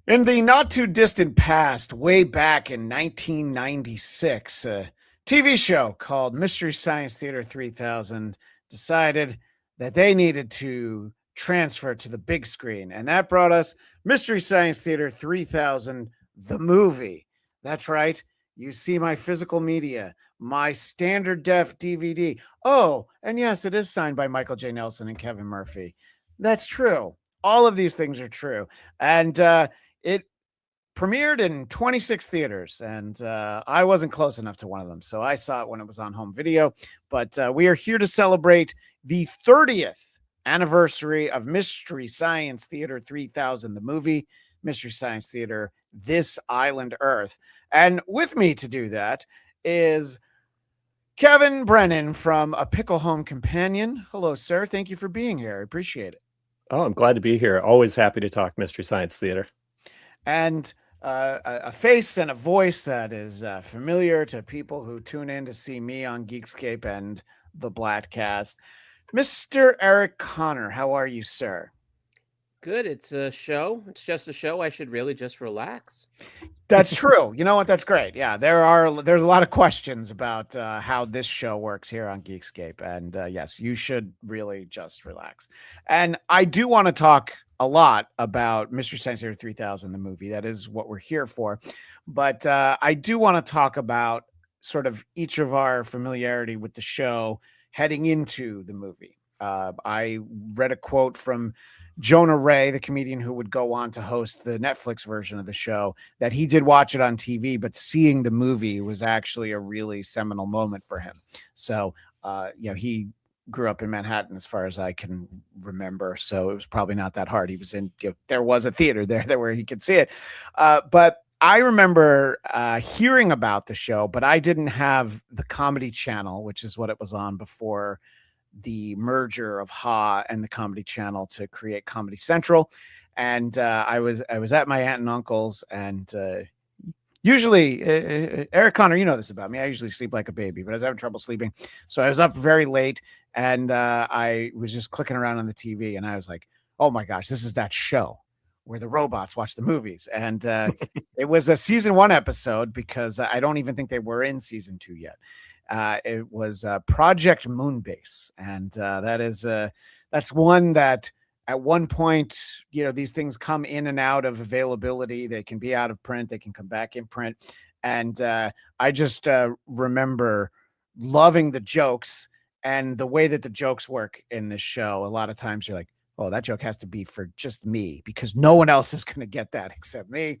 In the not too distant past, way back in 1996, a TV show called Mystery Science Theater 3000 decided that they needed to transfer to the big screen. And that brought us Mystery Science Theater 3000, the movie. That's right. You see my physical media, my standard def DVD. Oh, and yes, it is signed by Michael J. Nelson and Kevin Murphy. That's true. All of these things are true. And it premiered in 26 theaters, and I wasn't close enough to one of them, so I saw it when it was on home video. But we are here to celebrate the 30th anniversary of Mystery Science Theater 3000, the movie Mystery Science Theater This Island Earth. And with me to do that is Kevin Brennan from A Pickle Home Companion. Hello, sir. Thank you for being here. I appreciate it. Oh, I'm glad to be here. Always happy to talk Mystery Science Theater. And a face and a voice that is familiar to people who tune in to see me on Geekscape and the Blattcast. Mr. Eric Conner, how are you, sir? Good. It's a show. It's just a show. I should really just relax. That's true. You know what? That's great. Yeah, there's a lot of questions about how this show works here on Geekscape, and yes, you should really just relax. And I do want to talk a lot about Mystery Science Theater 3000, the movie. That is what we're here for. But I do want to talk about sort of each of our familiarity with the show heading into the movie. I read a quote from Jonah Ray, the comedian who would go on to host the Netflix version of the show, that he did watch it on TV, but seeing the movie was actually a really seminal moment for him. So, he grew up in Manhattan as far as I can remember. So it was probably not that hard. He was there was a theater there where he could see it. But I remember hearing about the show, but I didn't have the Comedy Channel, which is what it was on before the merger of Ha and the Comedy Channel to create Comedy Central. And I was at my aunt and uncle's, and usually, Eric Conner, you know this about me. I usually sleep like a baby, but I was having trouble sleeping. So I was up very late, and I was just clicking around on the TV, and I was like, oh my gosh, this is that show where the robots watch the movies. And it was a season 1 episode, because I don't even think they were in season 2 yet. It was Project Moonbase, and that's one that at one point, these things come in and out of availability. They can be out of print, they can come back in print, and I just remember loving the jokes and the way that the jokes work in this show. A lot of times you're like, oh, that joke has to be for just me, because no one else is going to get that except me.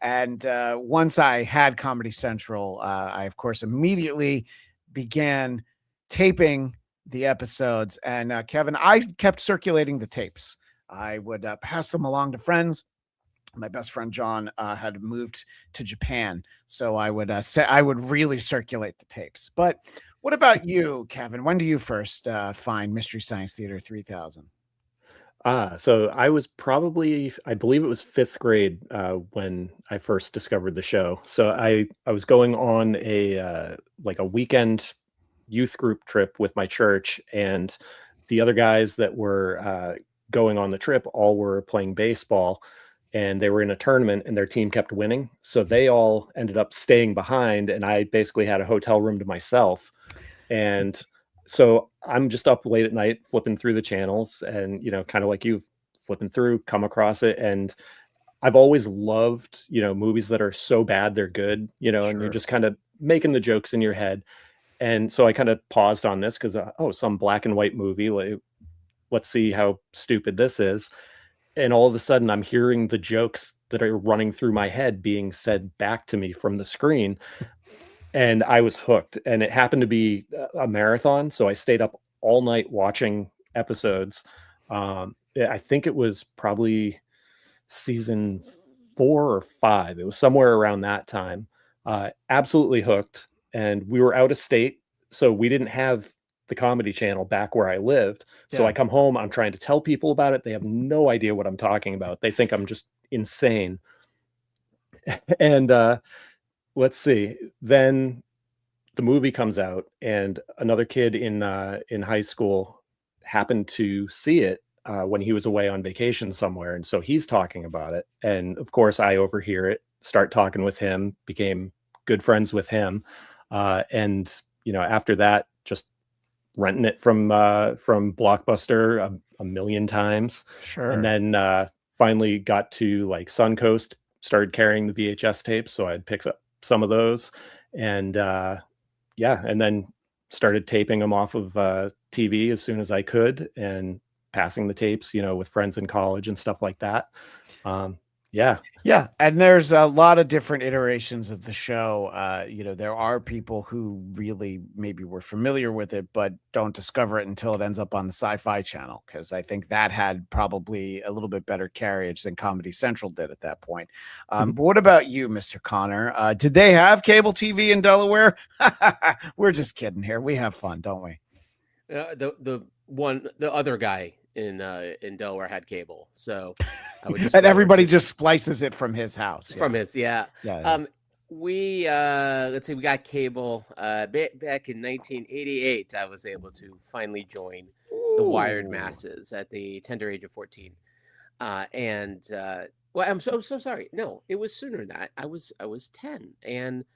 And once I had Comedy Central, I, of course, immediately began taping the episodes. And Kevin, I kept circulating the tapes. I would pass them along to friends. My best friend John had moved to Japan, so I would really circulate the tapes. But what about you, Kevin? When do you first find Mystery Science Theater 3000? So I was probably, I believe it was fifth grade when I first discovered the show. So I was going on a like a weekend youth group trip with my church, and the other guys that were going on the trip all were playing baseball, and they were in a tournament, and their team kept winning. So they all ended up staying behind, and I basically had a hotel room to myself. And so I'm just up late at night flipping through the channels, and kind of like you, flipping through, come across it. And I've always loved movies that are so bad they're good, and you're just kind of making the jokes in your head. And so I kind of paused on this because some black and white movie, like, let's see how stupid this is. And all of a sudden I'm hearing the jokes that are running through my head being said back to me from the screen. And I was hooked, and it happened to be a marathon. So I stayed up all night watching episodes. I think it was probably season 4 or 5. It was somewhere around that time. Absolutely hooked. And we were out of state, so we didn't have the Comedy Channel back where I lived. So I come home, I'm trying to tell people about it. They have no idea what I'm talking about. They think I'm just insane. And let's see. Then the movie comes out, and another kid in high school happened to see it when he was away on vacation somewhere. And so he's talking about it. And of course, I overhear it, start talking with him, became good friends with him. And, after that, just renting it from Blockbuster a million times. Sure. And then finally got to like Suncoast, started carrying the VHS tapes. So I'd pick up some of those. And and then started taping them off of TV as soon as I could and passing the tapes, with friends in college and stuff like that. Yeah. And there's a lot of different iterations of the show. There are people who really maybe were familiar with it, but don't discover it until it ends up on the Sci-Fi Channel, because I think that had probably a little bit better carriage than Comedy Central did at that point. But what about you, Mr. Conner? Did they have cable TV in Delaware? We're just kidding here. We have fun, don't we? The other guy in Delaware had cable, so I would just and everybody just splices it from his house. From his, yeah. We let's see, we got cable back in 1988. I was able to finally join the wired masses at the tender age of 14. Well, I'm so sorry. No, it was sooner than that. I was 10, and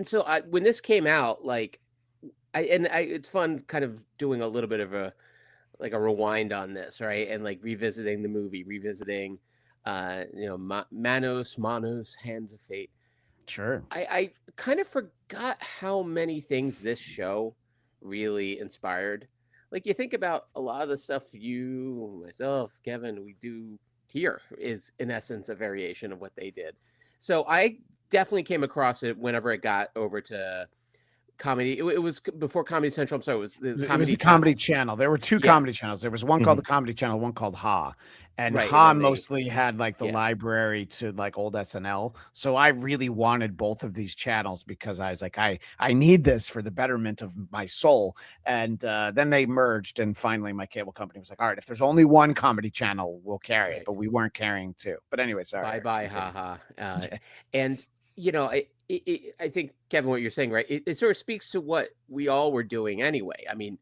so when this came out, like, it's fun kind of doing a little bit of a rewind on this, right? And like revisiting the movie, Manos, Hands of Fate. Sure. I kind of forgot how many things this show really inspired. Like, you think about a lot of the stuff you, myself, Kevin, we do here is in essence a variation of what they did. So I definitely came across it whenever it got over to comedy. It was before Comedy Central. I'm sorry, it was the Comedy Channel. There were two comedy channels. There was one called the Comedy Channel, one called Ha. And Ha mostly had like the library to like old SNL. So I really wanted both of these channels because I was like, I need this for the betterment of my soul. And then they merged, and finally my cable company was like, all right, if there's only one comedy channel, we'll carry it. But we weren't carrying two. But anyway, sorry. Bye, Ha. And I think, Kevin, what you're saying, right? It sort of speaks to what we all were doing anyway. I mean,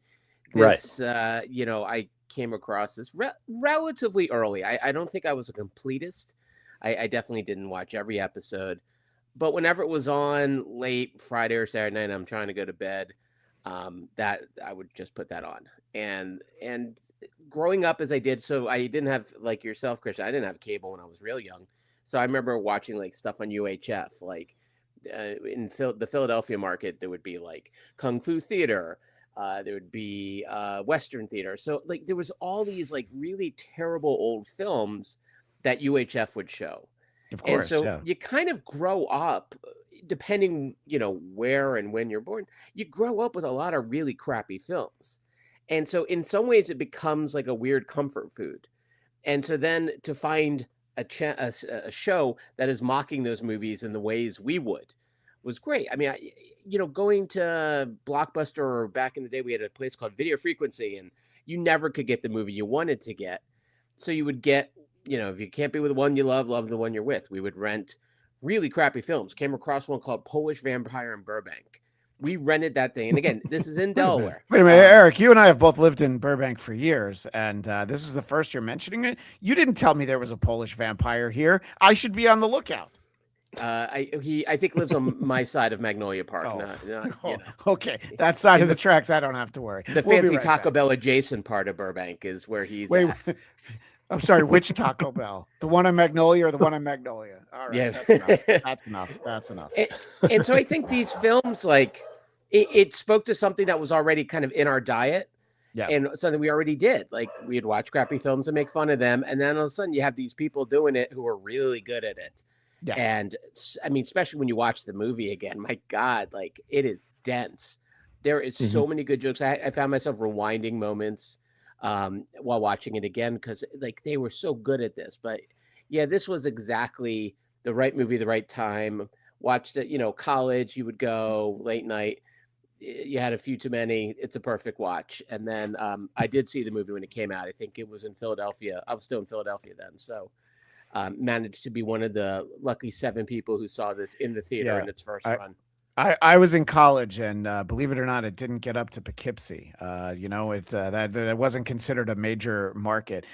this, I came across this relatively early. I don't think I was a completist. I definitely didn't watch every episode, but whenever it was on late Friday or Saturday night, I'm trying to go to bed, that I would just put that on. And growing up as I did, so I didn't have, like yourself, Christian, I didn't have cable when I was real young. So I remember watching like stuff on UHF, like in the Philadelphia market, there would be like Kung Fu Theater. There would be Western Theater. So like there was all these like really terrible old films that UHF would show. Of course, and so you kind of grow up, depending, where and when you're born, you grow up with a lot of really crappy films. And so in some ways it becomes like a weird comfort food. And so then to find a show that is mocking those movies in the ways we would was great. I mean, going to Blockbuster, or back in the day, we had a place called Video Frequency, and you never could get the movie you wanted to get. So you would get, if you can't be with the one you love the one you're with. We would rent really crappy films. Came across one called Polish Vampire in Burbank. We rented that thing. And again, this is in Delaware. Wait a minute, Eric, you and I have both lived in Burbank for years, and this is the first you're mentioning it. You didn't tell me there was a Polish vampire here. I should be on the lookout. I think lives on my side of Magnolia Park. Okay, that side of the tracks, I don't have to worry. The fancy Taco Bell adjacent part of Burbank is where he's at. I'm sorry, which Taco Bell? The one on Magnolia or the one on Magnolia? All right, that's enough. That's enough. And so I think these films, like, it spoke to something that was already kind of in our diet. Yeah. And something we already did. Like, we'd watch crappy films and make fun of them. And then all of a sudden you have these people doing it who are really good at it. Yeah. And I mean, especially when you watch the movie again, my God, like, it is dense. There is so many good jokes. I found myself rewinding moments while watching it again, because like they were so good at this. But yeah, this was exactly the right movie, the right time. Watched it, college, you would go late night. You had a few too many. It's a perfect watch. And then I did see the movie when it came out. I think it was in Philadelphia. I was still in Philadelphia then. So managed to be one of the lucky 7 people who saw this in the theater in its first run. I was in college, and believe it or not, it didn't get up to Poughkeepsie. That wasn't considered a major market.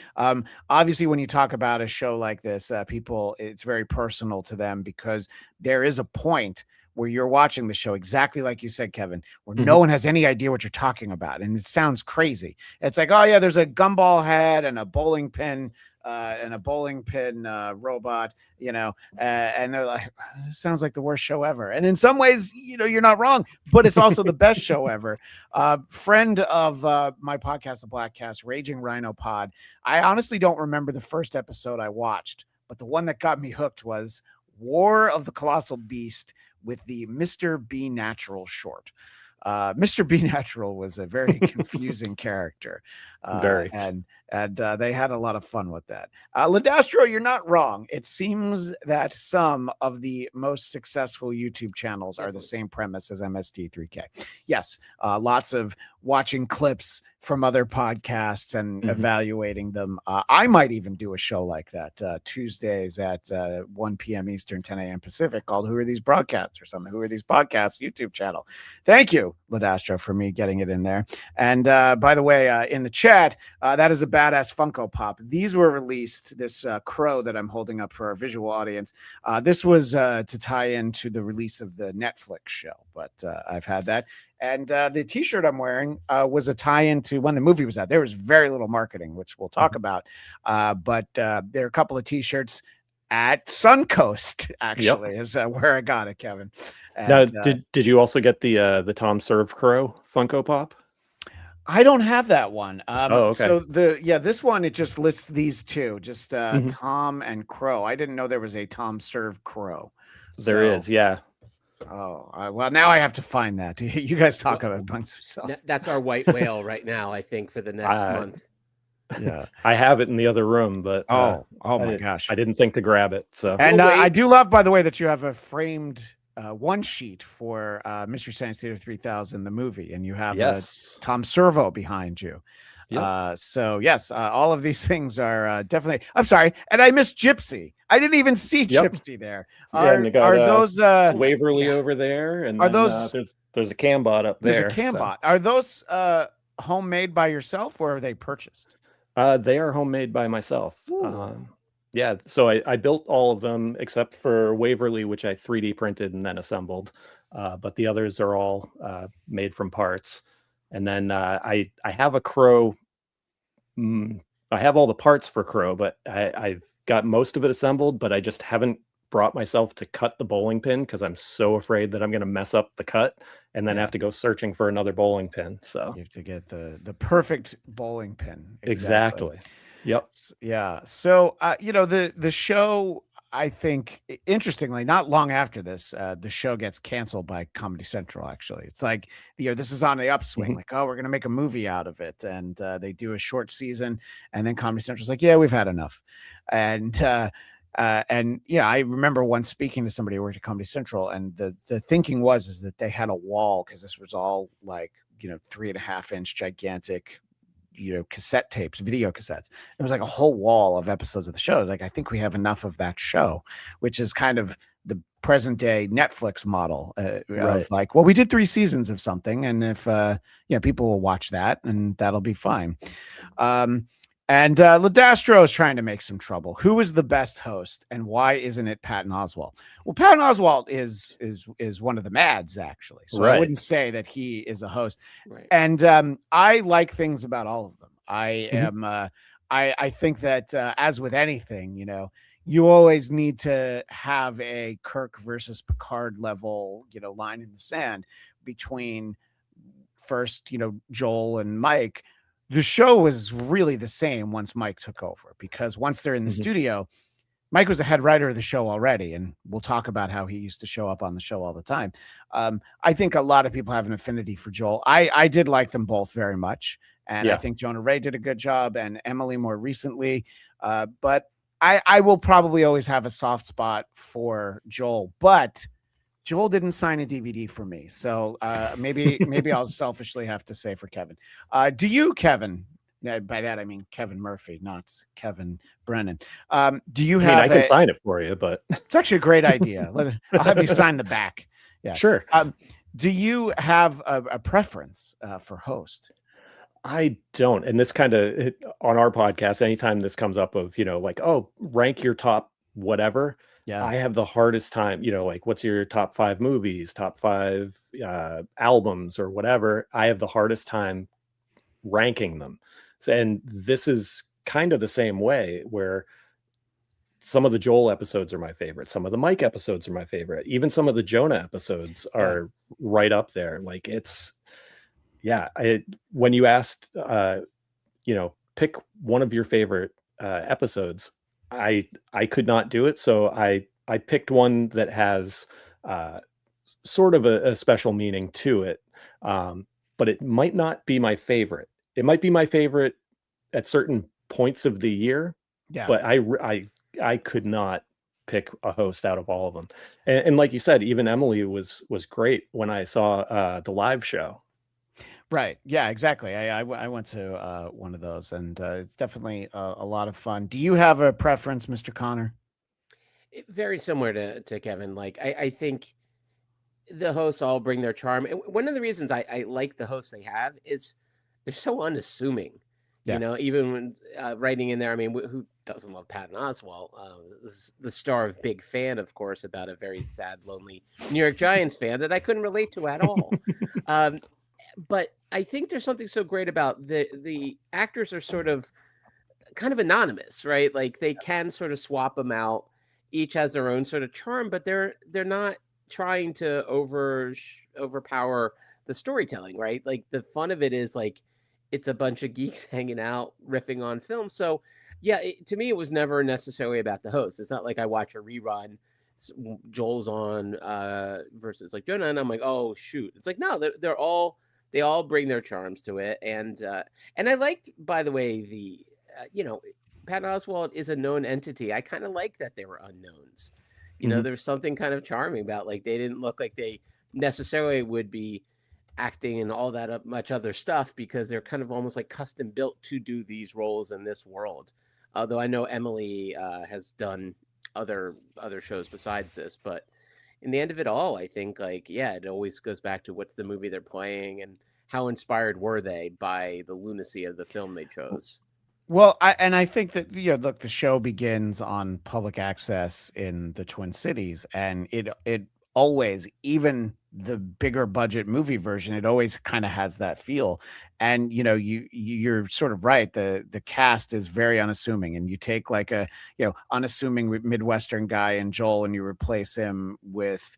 Obviously, when you talk about a show like this, people, it's very personal to them because there is a point where you're watching the show exactly like you said, Kevin, where no one has any idea what you're talking about, and it sounds crazy. It's like, oh yeah, there's a gumball head and a bowling pin. Robot, and they're like, this sounds like the worst show ever. And in some ways, you're not wrong, but it's also the best show ever. Friend of my podcast, the Blackcast, Raging Rhino Pod. I honestly don't remember the first episode I watched, but the one that got me hooked was War of the Colossal Beast with the Mr. B Natural short. Mr. B Natural was a very confusing character. Very. And they had a lot of fun with that. Ladastro, you're not wrong. It seems that some of the most successful YouTube channels are the same premise as MST3K. Yes, lots of watching clips from other podcasts and evaluating them. I might even do a show like that Tuesdays at 1 p.m. Eastern, 10 a.m. Pacific, called Who Are These Broadcasts or something. Who Are These Podcasts YouTube channel. Thank you, Ladastro, for me getting it in there. And by the way, in the chat, that is a badass Funko Pop. These were released, this crow that I'm holding up for our visual audience. This was to tie into the release of the Netflix show, but I've had that. And the t-shirt I'm wearing was a tie-in to when the movie was out. There was very little marketing, which we'll talk about. But there are a couple of t-shirts at Suncoast, actually, is where I got it, Kevin. And, now, did you also get the Tom Serve Crow Funko Pop? I don't have that one. Okay. So this one, it just lists these two, just Tom and Crow. I didn't know there was a Tom Serve Crow. There is, yeah. Oh, well, now I have to find that. You guys talk about it amongst yourselves. That's our white whale right now, I think, for the next month. Yeah, I have it in the other room, but oh my gosh, I didn't think to grab it. So, and I do love, by the way, that you have a framed one sheet for Mystery Science Theater 3000, the movie, and you have Tom Servo behind you. Yep. So yes, all of these things are definitely. I'm sorry, and I missed Gypsy. I didn't even see Gypsy there. Are those Waverly over there? And are those? There's a Cambot up there. There's a Cambot. So. Are those homemade by yourself, or are they purchased? They are homemade by myself. Yeah, so I built all of them except for Waverly, which I 3D printed and then assembled. But the others are all made from parts. And then I have a Crow. I have all the parts for Crow, but I've got most of it assembled, but I just haven't brought myself to cut the bowling pin because I'm so afraid that I'm going to mess up the cut and then have to go searching for another bowling pin. So you have to get the perfect bowling pin. Exactly. Yep. Yeah. So, the show, I think, interestingly, not long after this, the show gets canceled by Comedy Central, actually. It's like, this is on the upswing. Like, oh, we're going to make a movie out of it. And they do a short season. And then Comedy Central's like, yeah, we've had enough. And I remember once speaking to somebody who worked at Comedy Central, and the thinking is that they had a wall, because this was all like, 3.5-inch gigantic cassette tapes, video cassettes. It was like a whole wall of episodes of the show. Like, I think we have enough of that show, which is kind of the present day Netflix model of like, well, we did 3 seasons of something, and if people will watch that, and that'll be fine. And Ladastro is trying to make some trouble. Who is the best host, and why isn't it Patton Oswalt? Well, Patton Oswalt is one of the Mads, actually. So I wouldn't say that he is a host. Right. And I like things about all of them. I am. I think that as with anything, you always need to have a Kirk versus Picard level, line in the sand between first, Joel and Mike. The show was really the same once Mike took over, because once they're in the studio, Mike was a head writer of the show already, and we'll talk about how he used to show up on the show all the time. I think a lot of people have an affinity for Joel. I did like them both very much, and I think Jonah Ray did a good job, and Emily more recently. But I will probably always have a soft spot for Joel, but Joel didn't sign a DVD for me, so maybe I'll selfishly have to say for Kevin. Do you, Kevin? By that I mean Kevin Murphy, not Kevin Brennan. Do you have? I can sign it for you, but it's actually a great idea. I'll have you sign the back. Yes. Sure. Do you have a preference for host? I don't. And this kind of on our podcast, anytime this comes up of, like, oh, rank your top whatever, Yeah. I have the hardest time, like, what's your top 5 movies, top 5 albums or whatever. I have the hardest time ranking them. And this is kind of the same way, where some of the Joel episodes are my favorite. Some of the Mike episodes are my favorite. Even some of the Jonah episodes are right up there. Like, it's, yeah. When you asked, pick one of your favorite episodes, I could not do it. So I picked one that has sort of a special meaning to it. But it might not be my favorite. It might be my favorite at certain points of the year. Yeah. But I could not pick a host out of all of them. And like you said, even Emily was great when I saw the live show. Right. Yeah, exactly. I went to one of those, and it's definitely a lot of fun. Do you have a preference, Mr. Conner? Very similar to Kevin. Like, I think the hosts all bring their charm. And one of the reasons I like the hosts they have is they're so unassuming. Yeah. Even when writing in there, I mean, who doesn't love Patton Oswalt? The star of Big Fan, of course, about a very sad, lonely New York Giants fan that I couldn't relate to at all. But I think there's something so great about the actors are sort of kind of anonymous, right? Like, they can sort of swap them out. Each has their own sort of charm, but they're not trying to overpower the storytelling, right? Like, the fun of it is, like, it's a bunch of geeks hanging out, riffing on film. So yeah, to me, it was never necessarily about the host. It's not like I watch a rerun, Joel's on versus like Jonah, and I'm like, oh shoot. It's like, no, they all bring their charms to it. And I liked, by the way, the Patton Oswalt is a known entity. I kind of like that they were unknowns. There's something kind of charming about, like, they didn't look like they necessarily would be acting and all that much other stuff, because they're kind of almost like custom built to do these roles in this world. Although I know Emily has done other shows besides this, but in the end of it all, I think, like, yeah, it always goes back to what's the movie they're playing and how inspired were they by the lunacy of the film they chose. Well, I think that, look, the show begins on public access in the Twin Cities, and it always, even the bigger budget movie version, it always kind of has that feel. And you're sort of right. The cast is very unassuming, and you take like a unassuming Midwestern guy in Joel, and you replace him with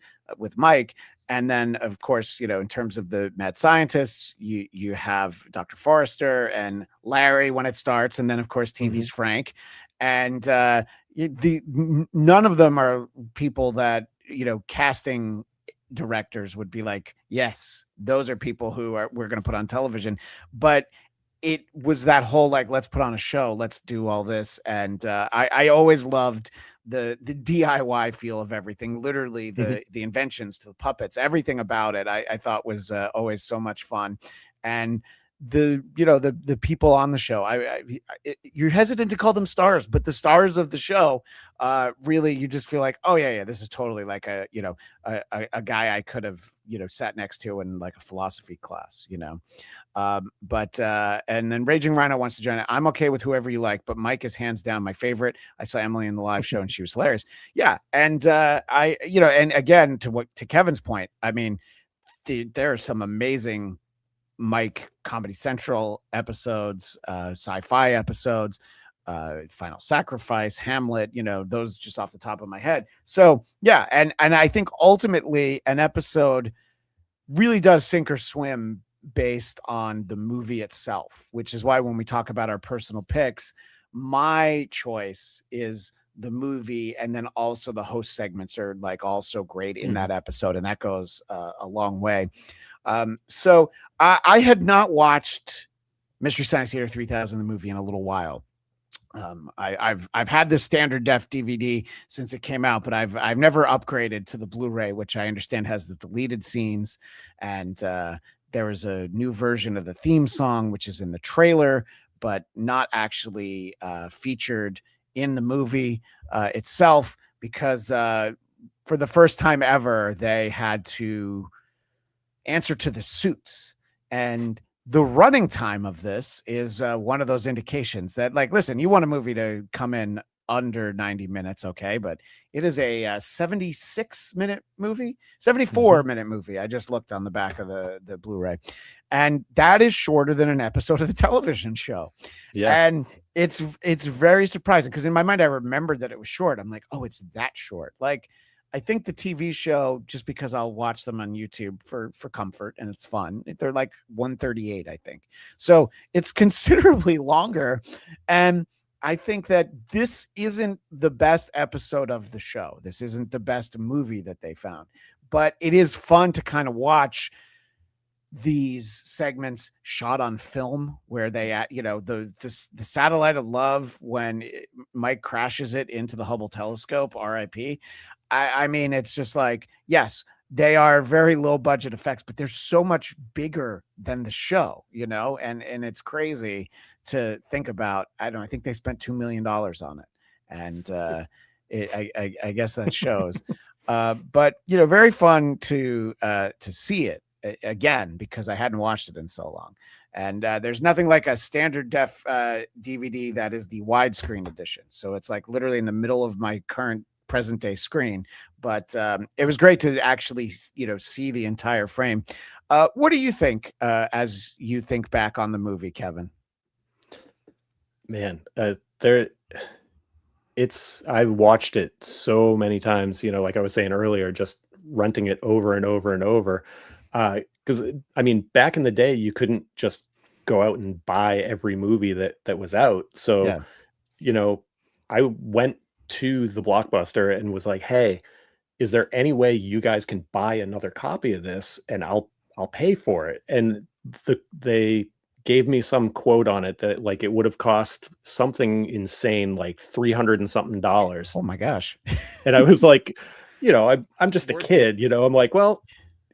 Mike. And then, of course, in terms of the mad scientists, you have Dr. Forrester and Larry when it starts, and then, of course, TV's Frank. And none of them are people that casting directors would be like, yes, those are people who we're going to put on television. But it was that whole, like, let's put on a show, let's do all this. And I always loved the DIY feel of everything, literally the inventions to the puppets, everything about it I thought was always so much fun. And the people on the show, you're hesitant to call them stars, but the stars of the show, really, you just feel like, oh yeah, this is totally like a guy I could have sat next to in like a philosophy class, but and then Raging Rhino wants to join it. I'm okay with whoever you like, but Mike is hands down my favorite. I saw Emily in the live show and she was hilarious. Yeah, and and again, to Kevin's point, I mean, there are some amazing Mike Comedy Central episodes, sci-fi episodes, Final Sacrifice, Hamlet, those just off the top of my head. So yeah, and I think ultimately an episode really does sink or swim based on the movie itself, which is why when we talk about our personal picks, my choice is the movie, and then also the host segments are like also great in that episode, and that goes a long way. So I had not watched Mystery Science Theater 3000, the movie, in a little while. I've had the standard def DVD since it came out, but I've never upgraded to the Blu-ray, which I understand has the deleted scenes. And there was a new version of the theme song, which is in the trailer, but not actually featured in the movie itself, because for the first time ever, they had to answer to the suits. And the running time of this is one of those indications that, like, listen, you want a movie to come in under 90 minutes, okay, but it is a 76-minute movie, 74-minute movie. I just looked on the back of the Blu-ray, and that is shorter than an episode of the television show. Yeah. And it's very surprising, because in my mind I remembered that it was short. I'm like, oh, it's that short. Like, I think the TV show, just because I'll watch them on YouTube for comfort and it's fun, they're like 138, I think. So it's considerably longer. And I think that this isn't the best episode of the show. This isn't the best movie that they found, but it is fun to kind of watch these segments shot on film, where they, the satellite of love, when Mike crashes it into the Hubble telescope, RIP. I mean, it's just like, yes, they are very low budget effects, but they're so much bigger than the show, and it's crazy to think about. I think they spent $2 million on it. And I guess that shows. But, very fun to see it again, because I hadn't watched it in so long. And there's nothing like a standard def DVD that is the widescreen edition. So it's like literally in the middle of my current present day screen, but it was great to actually see the entire frame. What do you think as you think back on the movie, Kevin? Man, I've watched it so many times, like I was saying earlier, just renting it over and over and over, because I mean, back in the day you couldn't just go out and buy every movie that was out. So I went to the Blockbuster and was like, hey, is there any way you guys can buy another copy of this, and I'll pay for it? And they gave me some quote on it that like it would have cost something insane, like $300 and something. Oh my gosh. And I was like, I'm just a kid, I'm like, well,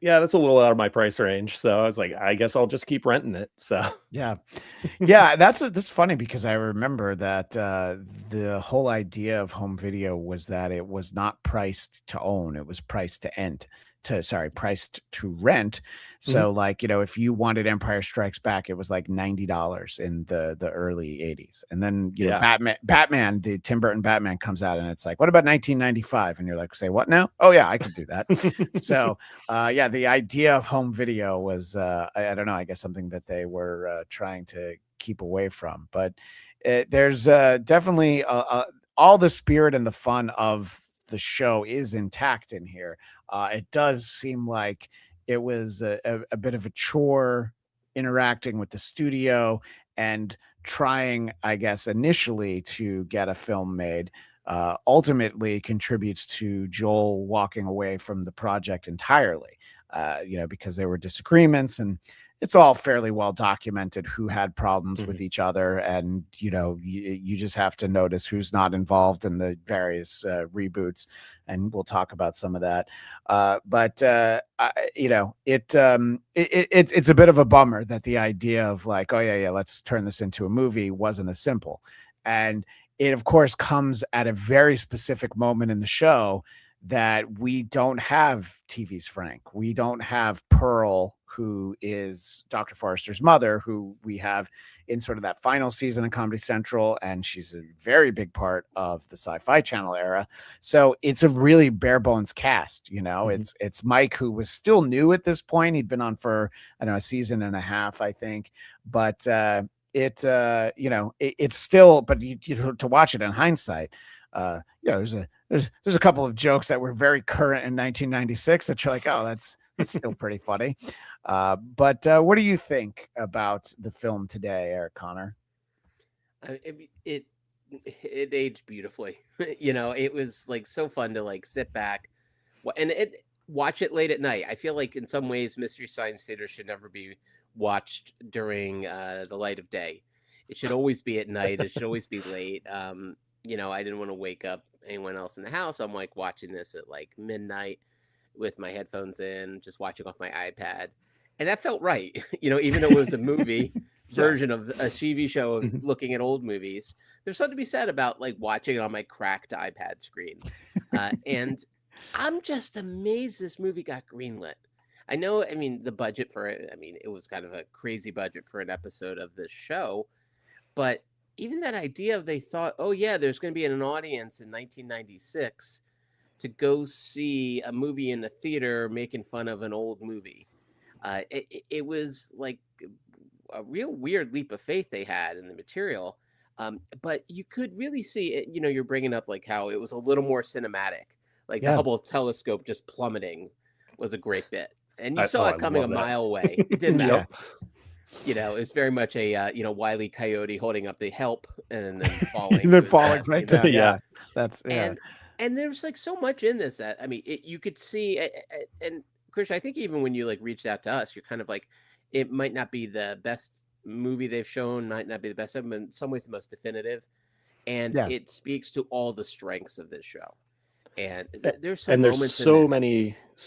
yeah, that's a little out of my price range. So I was like, I guess I'll just keep renting it. So yeah, that's funny, because I remember that the whole idea of home video was that it was not priced to own; it was priced to rent. So like, if you wanted Empire Strikes Back, it was like $90 in the early 80s. And then, Batman, the Tim Burton Batman comes out, and it's like, what about 1995? And you're like, say what now? Oh yeah, I could do that. So the idea of home video was, I don't know, I guess something that they were trying to keep away from. But there's definitely all the spirit and the fun of the show is intact in here. It does seem like it was a bit of a chore interacting with the studio and trying, I guess, initially to get a film made. Ultimately contributes to Joel walking away from the project entirely, because there were disagreements, and it's all fairly well documented who had problems with each other. And, you just have to notice who's not involved in the various reboots. And we'll talk about some of that. It's a bit of a bummer that the idea of like, oh yeah, let's turn this into a movie wasn't as simple. And it, of course, comes at a very specific moment in the show that we don't have TV's Frank. We don't have Pearl, who is Dr. Forrester's mother, who we have in sort of that final season of Comedy Central, and she's a very big part of the Sci-Fi Channel era. So it's a really bare bones cast. It's Mike, who was still new at this point. He'd been on for, I don't know, a season and a half, I think, but it's still, but to watch it in hindsight, there's a couple of jokes that were very current in 1996 that you're like, oh, that's still pretty funny. But what do you think about the film today, Eric Conner? It aged beautifully. It was like so fun to like sit back and watch it late at night. I feel like in some ways Mystery Science Theater should never be watched during the light of day. It should always be at night. It should always be late. I didn't want to wake up anyone else in the house. I'm like watching this at like midnight with my headphones in, just watching off my iPad. And that felt right. Even though it was a movie version of a TV show of looking at old movies, there's something to be said about like watching it on my cracked iPad screen. And I'm just amazed this movie got greenlit. I know, I mean, the budget for it, I mean, it was kind of a crazy budget for an episode of this show, but even that idea of they thought, oh yeah, there's going to be an audience in 1996 to go see a movie in the theater making fun of an old movie. It was like a real weird leap of faith they had in the material. But you could really see it. You know, you're bringing up like how it was a little more cinematic, like the Yeah. Hubble telescope just plummeting was a great bit, and you I saw it coming a love that. mile away. It didn't matter. Yep. You know, it's very much a Wile E. Coyote holding up the help and then falling, And then to his falling death, right you know? down. Yeah. That's And there's like so much in this that I mean, you could see, and Krish, I think even when you like reached out to us, you're kind of like, it might not be the best movie they've shown, might not be the best of them, in some ways the most definitive, and Yeah. it speaks to all the strengths of this show. And there's some And there's moments so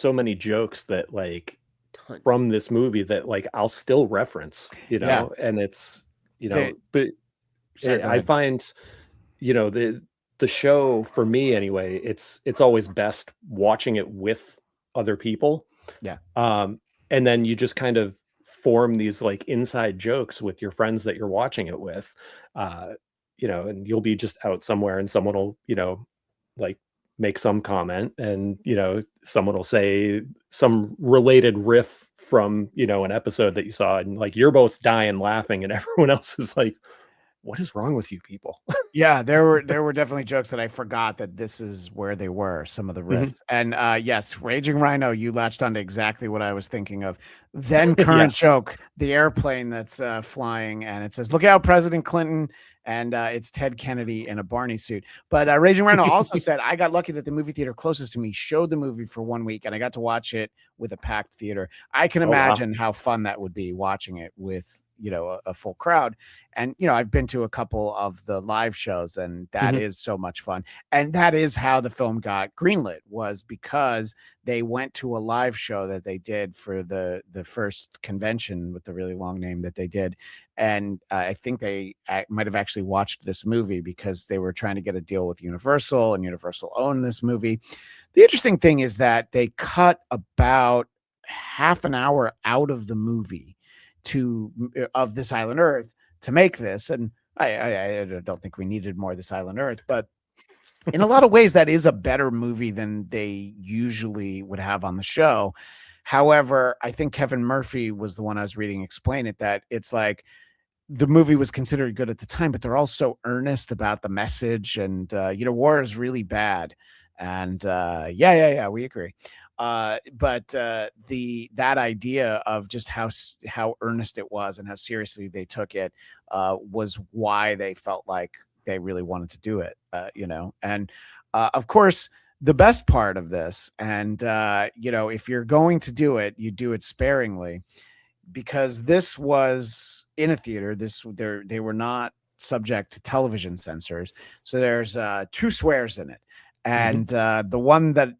in many jokes that like tons. from this movie that like I'll still reference, you Yeah. know, and it's, you know, They- but Sorry, go I ahead. find, you know, the show for me anyway, it's always best watching it with other people. Yeah. And then you just kind of form these like inside jokes with your friends that you're watching it with. You know, and you'll be just out somewhere and someone will, you know, like make some comment and, you know, someone will say some related riff from, you know, an episode that you saw and like you're both dying laughing and everyone else is like, what is wrong with you people? Yeah, there were definitely jokes that I forgot that this is where they were, some of the riffs. And yes, Raging Rhino, you latched onto exactly what I was thinking of. Then current Yes. joke, the airplane that's flying and it says, "Look out, President Clinton," and it's Ted Kennedy in a Barney suit. But Raging Rhino also said, "I got lucky that the movie theater closest to me showed the movie for 1 week and I got to watch it with a packed theater." I can Oh, wow. imagine how fun that would be watching it with, you know, a full crowd. And, you know, I've been to a couple of the live shows and that Mhm. is so much fun. And that is how the film got greenlit, was because they went to a live show that they did for the first convention with the really long name that they did. And I think they might have actually watched this movie because they were trying to get a deal with Universal and Universal owned this movie. The interesting thing is that they cut about half an hour out of the movie of This Island Earth to make this. And I don't think we needed more of This Island Earth, but in a lot of ways that is a better movie than they usually would have on the show. However, I think Kevin Murphy was the one I was reading explain it, that it's like the movie was considered good at the time, but they're all so earnest about the message and you know, war is really bad. And yeah, we agree. But that idea of just how earnest it was and how seriously they took it was why they felt like they really wanted to do it, you know. And of course, the best part of this, and you know, if you're going to do it, you do it sparingly, because this was in a theater. They were not subject to television censors, so there's 2 swears in it. And the one that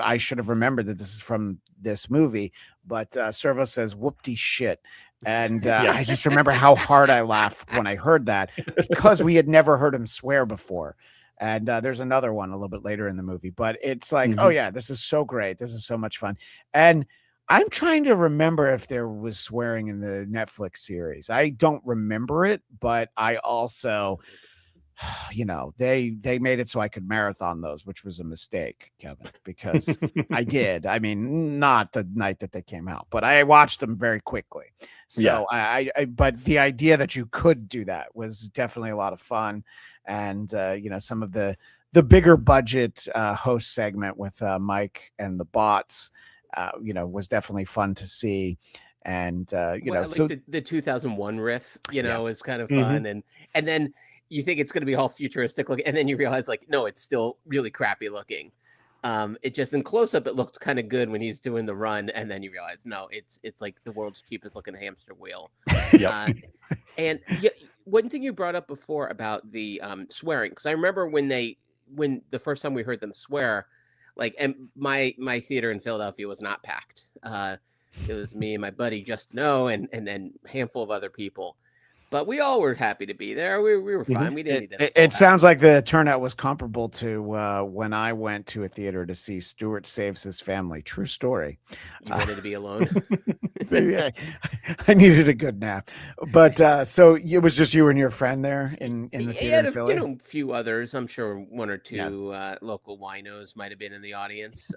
I should have remembered that this is from this movie, but Servo says "whoopty shit," and I Yes. just remember how hard I laughed when I heard that, because we had never heard him swear before. And there's another one a little bit later in the movie, but it's like, oh yeah, this is so great, this is so much fun. And I'm trying to remember if there was swearing in the Netflix series. I don't remember it, but I also, you know, they made it so I could marathon those, which was a mistake, Kevin, because I did. I mean, not the night that they came out, but I watched them very quickly. So I but the idea that you could do that was definitely a lot of fun. And you know, some of the bigger budget host segment with Mike and the bots, you know, was definitely fun to see. And you know, like so the 2001 riff, you know, is kind of fun. And then you think it's going to be all futuristic looking, and then you realize like, no, it's still really crappy looking. It just in close up, it looked kind of good when he's doing the run, and then you realize, no, it's like the world's cheapest looking hamster wheel. And one thing you brought up before about the swearing, because I remember when the first time we heard them swear, like, and my theater in Philadelphia was not packed. It was me and my buddy Justin O, and then a handful of other people. But we all were happy to be there. We were fine. We didn't need that. It sounds like the turnout was comparable to when I went to a theater to see Stuart Saves His Family. True story. You wanted to be alone. Yeah, I needed a good nap. But so it was just you and your friend there in the theater in Philly? A few others. I'm sure one or two local winos might have been in the audience.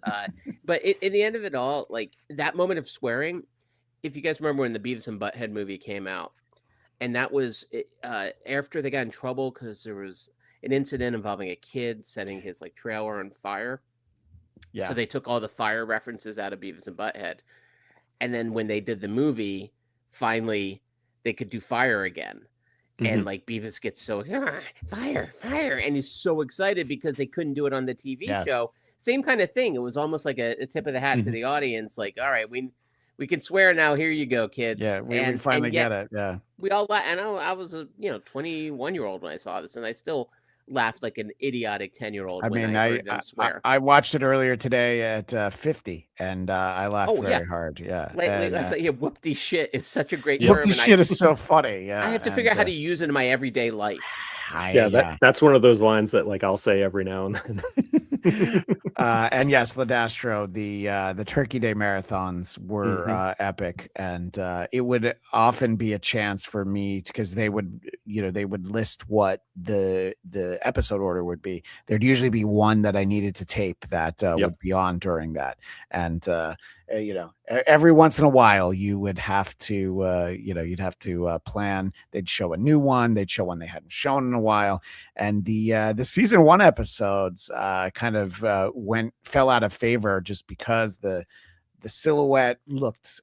But in the end of it all, like that moment of swearing, if you guys remember when the Beavis and Butthead movie came out, and that was after they got in trouble because there was an incident involving a kid setting his like trailer on fire. Yeah. So they took all the fire references out of Beavis and Butthead. And then when they did the movie, finally they could do fire again. And like Beavis gets so fire, and he's so excited because they couldn't do it on the TV show. Same kind of thing. It was almost like a tip of the hat to the audience. Like, all right, we can swear now. Here you go, kids. Yeah, we finally get it. Yeah, we all. And I was a 21-year-old when I saw this, and I still laughed like an idiotic 10-year-old. I heard them swear. I watched it earlier today at 50, and I laughed very hard. Yeah, whoopty shit is such a great term. Whoopty shit is so funny. Yeah, I have to figure out how to use it in my everyday life. That's one of those lines that like I'll say every now and then. And yes, Ladastro, the Turkey Day marathons were epic, and it would often be a chance for me because they would list what the episode order would be. There'd usually be one that I needed to tape that would be on during that, and every once in a while you would have to you'd have to plan. They'd show a new one, they'd show one they hadn't shown in a while, and the season 1 episodes kind of fell out of favor just because the silhouette looked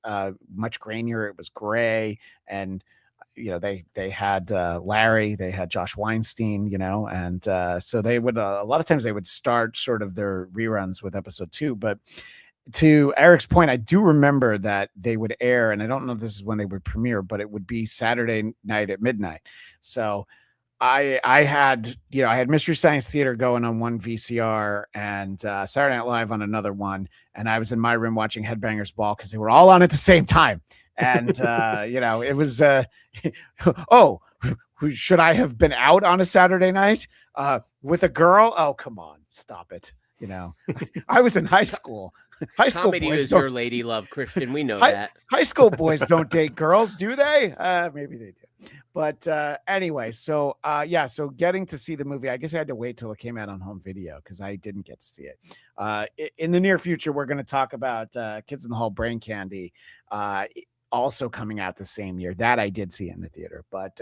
much grainier. It was gray, and they had Larry, they had Josh Weinstein, and so they would a lot of times they would start sort of their reruns with episode 2. But to Eric's point, I do remember that they would air, and I don't know if this is when they would premiere, but it would be Saturday night at midnight. So I had Mystery Science Theater going on one VCR and Saturday Night Live on another one, and I was in my room watching Headbangers Ball because they were all on at the same time. And it was should I have been out on a Saturday night with a girl? Oh, come on, stop it. I was in high school. High school Comedy boys is your lady love, Christian. We know that. High school boys don't date girls, do they? Maybe they do. But anyway, so getting to see the movie, I guess I had to wait till it came out on home video because I didn't get to see it. In the near future, we're going to talk about Kids in the Hall Brain Candy also coming out the same year. That I did see in the theater, but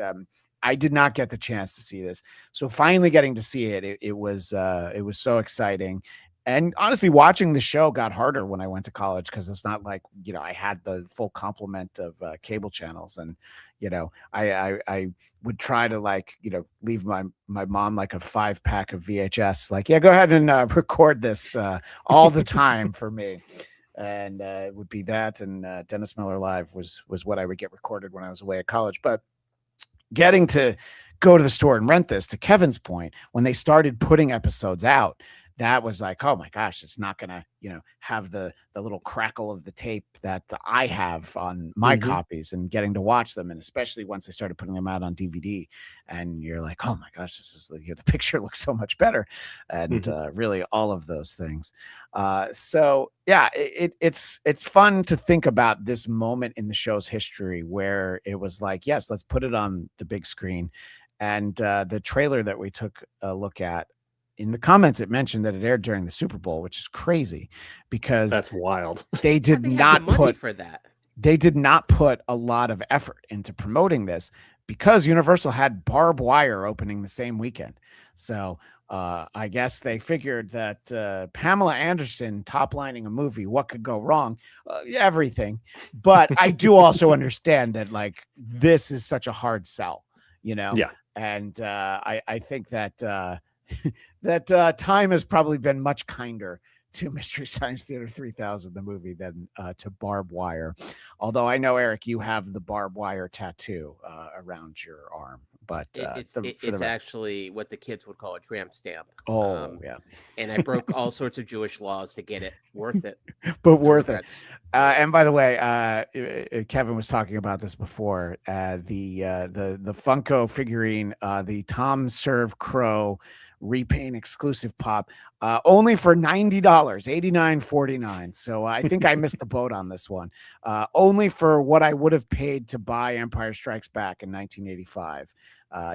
I did not get the chance to see this. So finally getting to see it, it was so exciting. And honestly, watching the show got harder when I went to college because it's not like, I had the full complement of cable channels. And, I would try to leave my mom like a 5-pack of VHS, like, go ahead and record this all the time for me. And it would be that. And Dennis Miller Live was what I would get recorded when I was away at college. But getting to go to the store and rent this, to Kevin's point, when they started putting episodes out, that was like, oh my gosh, it's not gonna, have the little crackle of the tape that I have on my copies, and getting to watch them, and especially once they started putting them out on DVD, and you're like, oh my gosh, this is the picture looks so much better, and really all of those things. So yeah, it's fun to think about this moment in the show's history where it was like, yes, let's put it on the big screen, and the trailer that we took a look at. In the comments, it mentioned that it aired during the Super Bowl, which is crazy because that's wild. They did not put for that. They did not put a lot of effort into promoting this because Universal had Barbed Wire opening the same weekend. So I guess they figured that Pamela Anderson top-lining a movie, what could go wrong? Everything. But I do also understand that this is such a hard sell, Yeah. And I think that that time has probably been much kinder to Mystery Science Theater 3000, the movie, than to Barbed Wire. Although I know, Eric, you have the barbed wire tattoo around your arm. but it's actually what the kids would call a tramp stamp. Yeah. And I broke all sorts of Jewish laws to get it. Worth it, but no worth regrets. it. And by the way, Kevin was talking about this before. The Funko figurine, the Tom Serve Crow repaint exclusive pop, only for $90, $89.49. So I think I missed the boat on this one. Only for what I would have paid to buy Empire Strikes Back in 1985.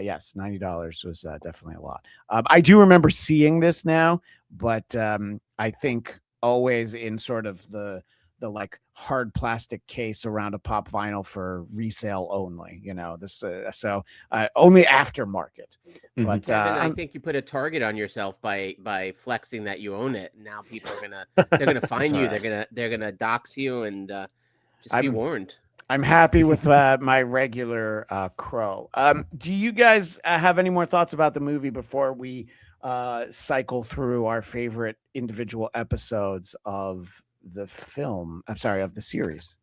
Yes, $90 was definitely a lot. I do remember seeing this now, but I think always in sort of the like hard plastic case around a pop vinyl for resale only, this so only aftermarket. But Kevin, I think you put a target on yourself by flexing that you own it. Now people are they're gonna find you. Right. They're gonna dox you, and just be warned. I'm happy with my regular Crow. Do you guys have any more thoughts about the movie before we cycle through our favorite individual episodes of the film? I'm sorry, of the series.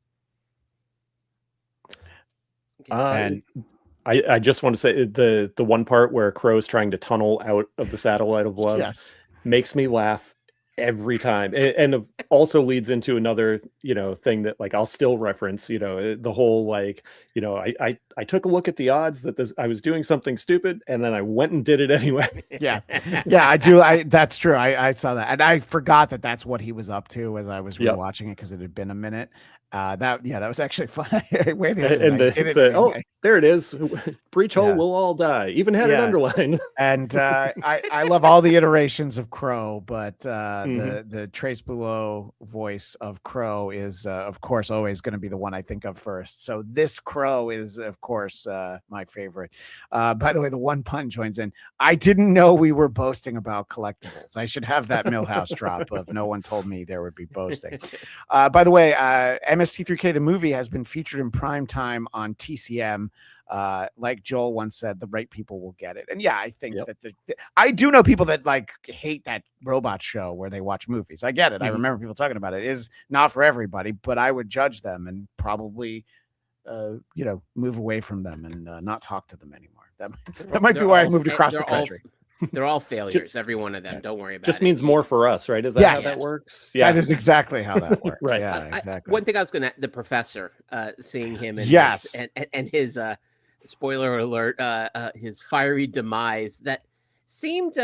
And I just want to say the one part where Crow's trying to tunnel out of the satellite of love makes me laugh every time, and also leads into another thing that like I'll still reference, the whole like I took a look at the odds that I was doing something stupid and then I went and did it anyway. yeah I do. That's true. I saw that and I forgot that that's what he was up to as I was rewatching it because it had been a minute. That was actually fun. There it is. Breach hole will all die. Even had it underlined. And I love all the iterations of Crow, but the Trace Boulot voice of Crow is of course always going to be the one I think of first. So this Crow is of course my favorite. By the way, the one pun joins in. I didn't know we were boasting about collectibles. I should have that Millhouse drop of no one told me there would be boasting. By the way, MST3K the movie has been featured in prime time on TCM. Like Joel once said, the right people will get it. And yeah, I think that I do know people that like hate that robot show where they watch movies. I get it. I remember people talking about it. It is not for everybody, but I would judge them and probably move away from them and not talk to them anymore. That might be why I moved across the country. They're all failures, every one of them. Don't worry about it. Just means more for us, right? Is that how that works? Yeah, that is exactly how that works. Right. Yeah, exactly. One thing I was the professor, seeing him and his spoiler alert, his fiery demise that seemed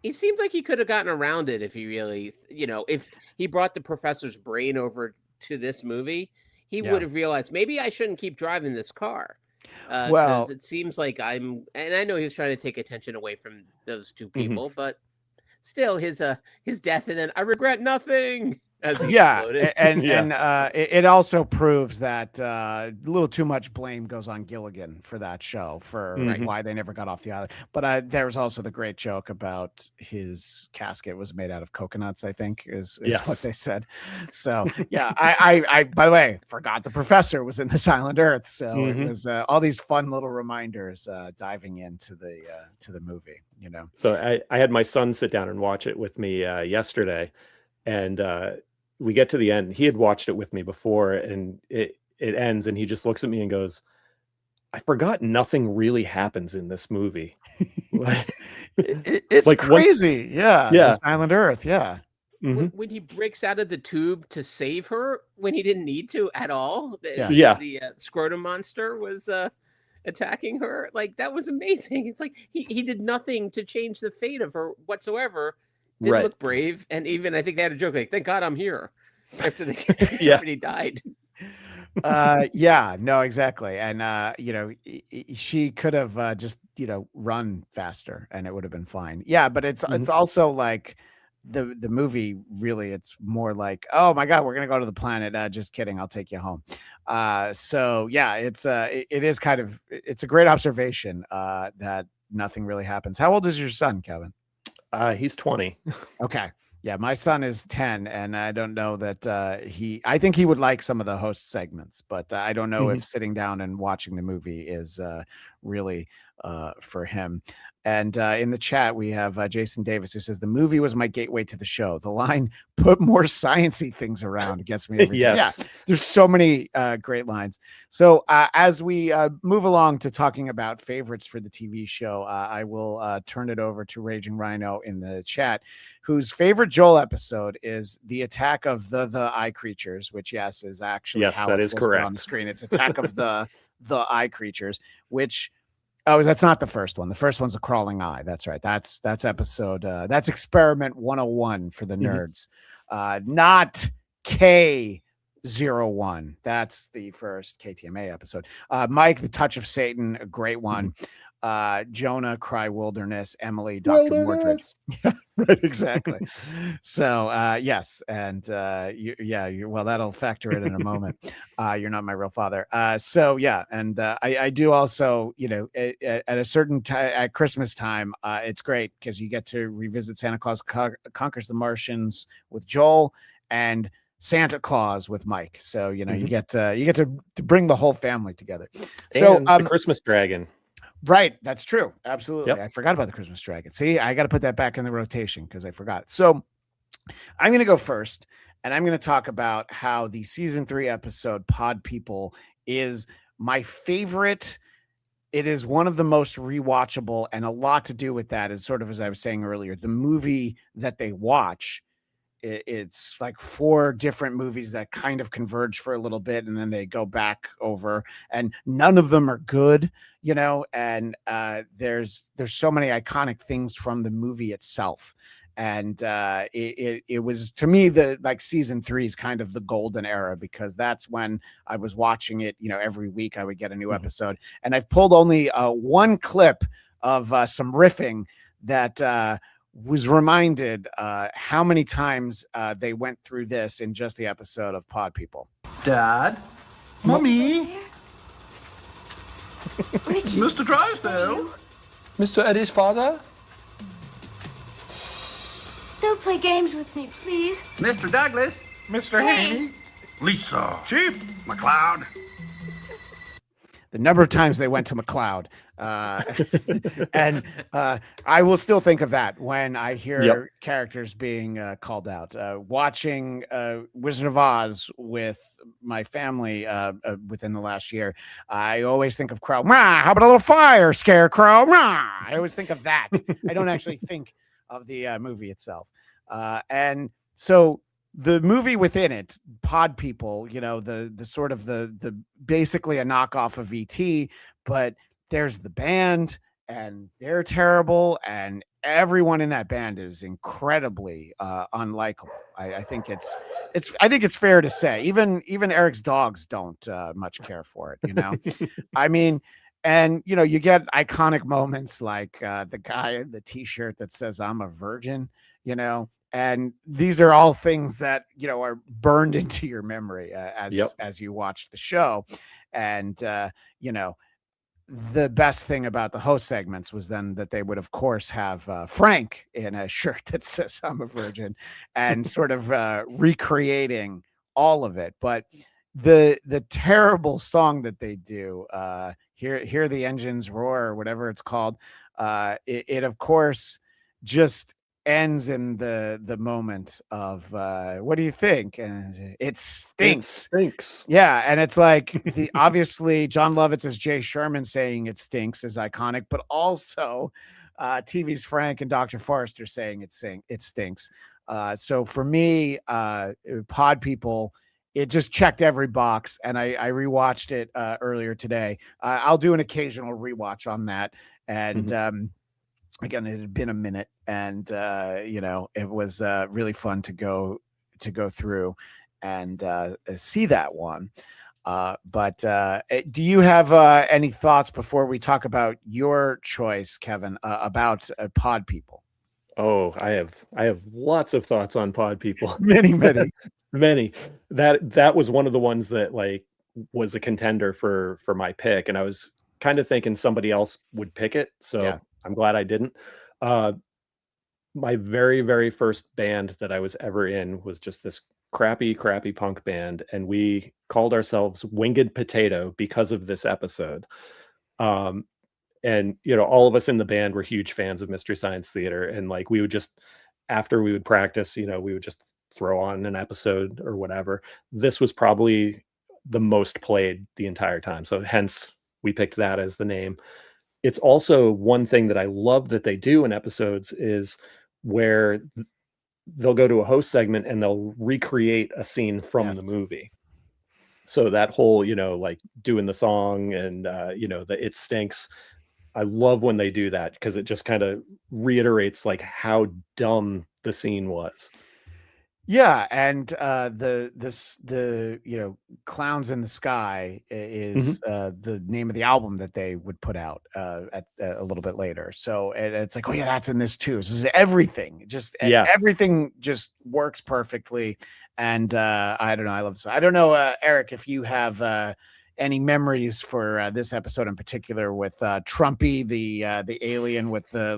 he seemed like he could have gotten around it if he really, if he brought the professor's brain over to this movie, he would have realized maybe I shouldn't keep driving this car. Because it seems like and I know he was trying to take attention away from those two people, but still his death and then I regret nothing. And it also proves that a little too much blame goes on Gilligan for that show for why they never got off the island. But there's also the great joke about his casket was made out of coconuts, I think is what they said. So I by the way forgot the professor was in this Island Earth. So it was all these fun little reminders diving into the movie. So I had my son sit down and watch it with me yesterday, and we get to the end. He had watched it with me before, and it ends, and he just looks at me and goes, "I forgot nothing really happens in this movie." It's like crazy. This Island Earth. When he breaks out of the tube to save her, when he didn't need to at all. The scrotum monster was attacking her. Like that was amazing. It's like he did nothing to change the fate of her whatsoever. Didn't look brave, and even I think they had a joke like, "Thank God I'm here," after they already died. No, exactly, and she could have just run faster, and it would have been fine. Yeah, but it's also like the movie really. It's more like, oh my God, we're gonna go to the planet. Just kidding, I'll take you home. So yeah, it is kind of it's a great observation that nothing really happens. How old is your son, Kevin? He's 20. Okay. Yeah, my son is 10, and I don't know that I think he would like some of the host segments, but I don't know if sitting down and watching the movie is really for him. And in the chat, we have Jason Davis who says, the movie was my gateway to the show. The line, put more sciencey things around, gets me every time. Yes. Yeah, there's so many great lines. So as we move along to talking about favorites for the TV show, I will turn it over to Raging Rhino in the chat, whose favorite Joel episode is the attack of the eye creatures, which, yes, is actually Yes, how that it's is listed correct. on the screen. It's attack of the eye creatures, which... Oh, that's not the first one. The first one's a crawling eye. That's right. That's episode. That's experiment 101 for the nerds. Not K01. That's the first KTMA episode. Mike, the Touch of Satan, a great one. Jonah, Cry Wilderness. Emily, Dr. Mordred. Right, exactly. So yes, and well, that'll factor in a moment. You're not my real father. So yeah, and I do also, at a certain time at Christmas time, it's great because you get to revisit Santa Claus Conquers the Martians with Joel and Santa Claus with Mike. So you get to bring the whole family together. So and the Christmas dragon. Right. That's true. Absolutely. Yep. I forgot about the Christmas dragon. See, I got to put that back in the rotation because I forgot. So I'm going to go first, and I'm going to talk about how the season 3 episode Pod People is my favorite. It is one of the most rewatchable, and a lot to do with that is sort of, as I was saying earlier, the movie that they watch. It's like 4 different movies that kind of converge for a little bit, and then they go back over, and none of them are good, and there's so many iconic things from the movie itself. And it was, to me, the season 3 is kind of the golden era, because that's when I was watching it, every week I would get a new episode. And I've pulled only one clip of some riffing that was reminded how many times they went through this in just the episode of Pod People. Dad? Mommy? Mr. Drysdale? Mr. Eddie's father? Don't play games with me, please. Mr. Douglas? Mr. Haney? Lisa? Chief? McLeod? The number of times they went to McLeod. And I will still think of that when I hear characters being called out. Watching Wizard of Oz with my family within the last year, I always think of Crow. Rah, how about a little fire, Scarecrow? Rah! I always think of that. I don't actually think of the movie itself. And so the movie within it, Pod People, the sort of the basically a knockoff of ET, but there's the band and they're terrible, and everyone in that band is incredibly unlikable. I think it's fair to say even Eric's dogs don't much care for it. I mean, and you get iconic moments like the guy in the t-shirt that says "I'm a virgin," and these are all things that are burned into your memory as you watch the show. And the best thing about the host segments was then that they would of course have Frank in a shirt that says "I'm a virgin," and sort of recreating all of it. But the terrible song that they do, hear the engines roar, or whatever it's called, it of course just ends in the moment of what do you think? And it stinks. Yeah, and it's like obviously John Lovitz as Jay Sherman saying it stinks is iconic, but also TV's Frank and Dr. Forrester saying it stinks. So for me, Pod People, it just checked every box, and I rewatched it earlier today. I'll do an occasional rewatch on that, and again, it had been a minute, and it was really fun to go through and see that one. But do you have any thoughts before we talk about your choice, Kevin, about Pod People? Oh, I have lots of thoughts on Pod People. Many. Many. That was one of the ones that was a contender for my pick, and I was kind of thinking somebody else would pick it. So yeah. I'm glad I didn't. My very, very first band that I was ever in was just this crappy punk band, and we called ourselves Winged Potato because of this episode. And, all of us in the band were huge fans of Mystery Science Theater. And like, we would just, after we would practice, we would just throw on an episode or whatever. This was probably the most played the entire time. So hence we picked that as the name. It's also one thing that I love that they do in episodes is where they'll go to a host segment and they'll recreate a scene from the movie. So that whole, like doing the song and, the It Stinks. I love when they do that because it just kind of reiterates like how dumb the scene was. Yeah, and the Clowns in the Sky is the name of the album that they would put out at a little bit later. So it's like, oh yeah, that's in this too. This is everything. Everything just works perfectly. And I don't know. I love this. I don't know, Eric, if you have any memories for this episode in particular with Trumpy, the alien with the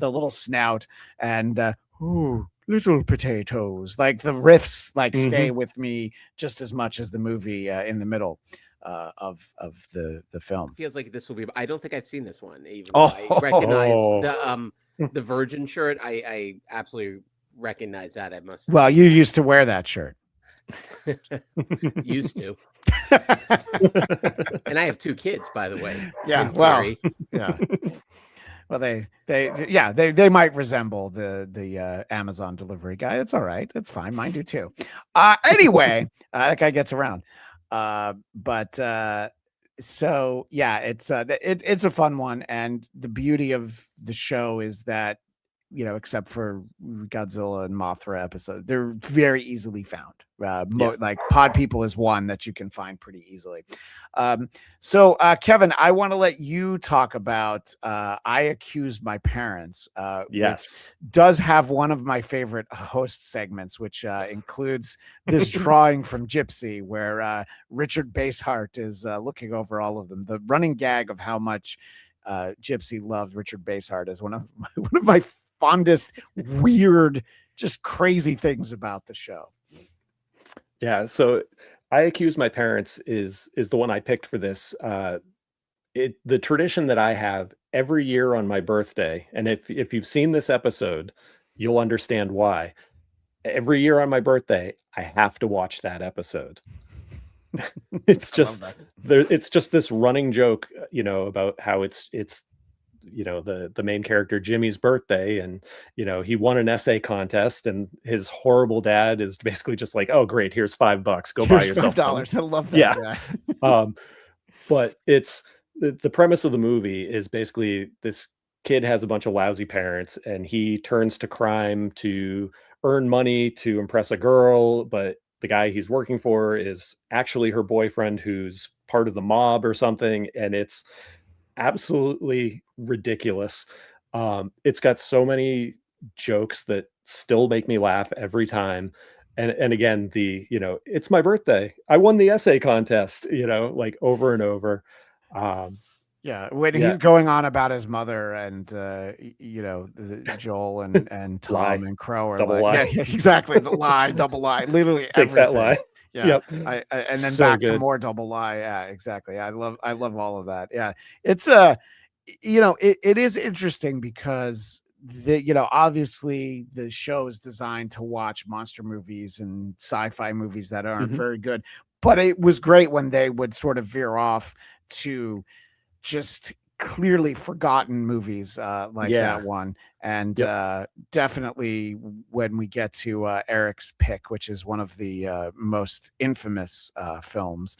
little snout, and little potatoes. Like the riffs stay with me just as much as the movie in the middle of the film. It feels like this will be. I don't think I've seen this one. Even though I recognize the Virgin shirt. I absolutely recognize that. I must. Well, you used to wear that shirt. Used to. And I have 2 kids, by the way. Yeah. Well. Yeah. Well, they might resemble the Amazon delivery guy. It's all right. It's fine. Mine do too. Anyway, that guy gets around. So yeah, it's a fun one, and the beauty of the show is that except for Godzilla and Mothra episode, they're very easily found. Like Pod People is one that you can find pretty easily. So Kevin, I want to let you talk about I Accused My Parents. Yes. Which does have one of my favorite host segments, which includes this drawing from Gypsy where Richard Basehart is looking over all of them. The running gag of how much Gypsy loved Richard Basehart is one of my fondest, weird, just crazy things about the show. Yeah, so I Accused My Parents is the one I picked for this. The tradition that I have every year on my birthday, and if you've seen this episode, you'll understand why. Every year on my birthday, I have to watch that episode. It's just this running joke, about how it's the main character Jimmy's birthday, and he won an essay contest, and his horrible dad is basically just like, oh great, here's $5, go buy yourself $5. I love that. Yeah. But it's the premise of the movie is basically this kid has a bunch of lousy parents and he turns to crime to earn money to impress a girl, but the guy he's working for is actually her boyfriend who's part of the mob or something, and it's absolutely ridiculous. It's got so many jokes that still make me laugh every time. And again, it's my birthday, I won the essay contest, like over and over. He's going on about his mother and Joel and Tom lie. and Crow are Double like, lie. yeah, exactly, the lie, double lie, literally Big everything. fat lie. Yeah. Yep. And then So back good. to more double lie. Yeah, exactly. I love all of that. Yeah. It's it is interesting because obviously the show is designed to watch monster movies and sci-fi movies that aren't very good, but it was great when they would sort of veer off to just clearly forgotten movies that one. And definitely when we get to Eric's pick, which is one of the most infamous films,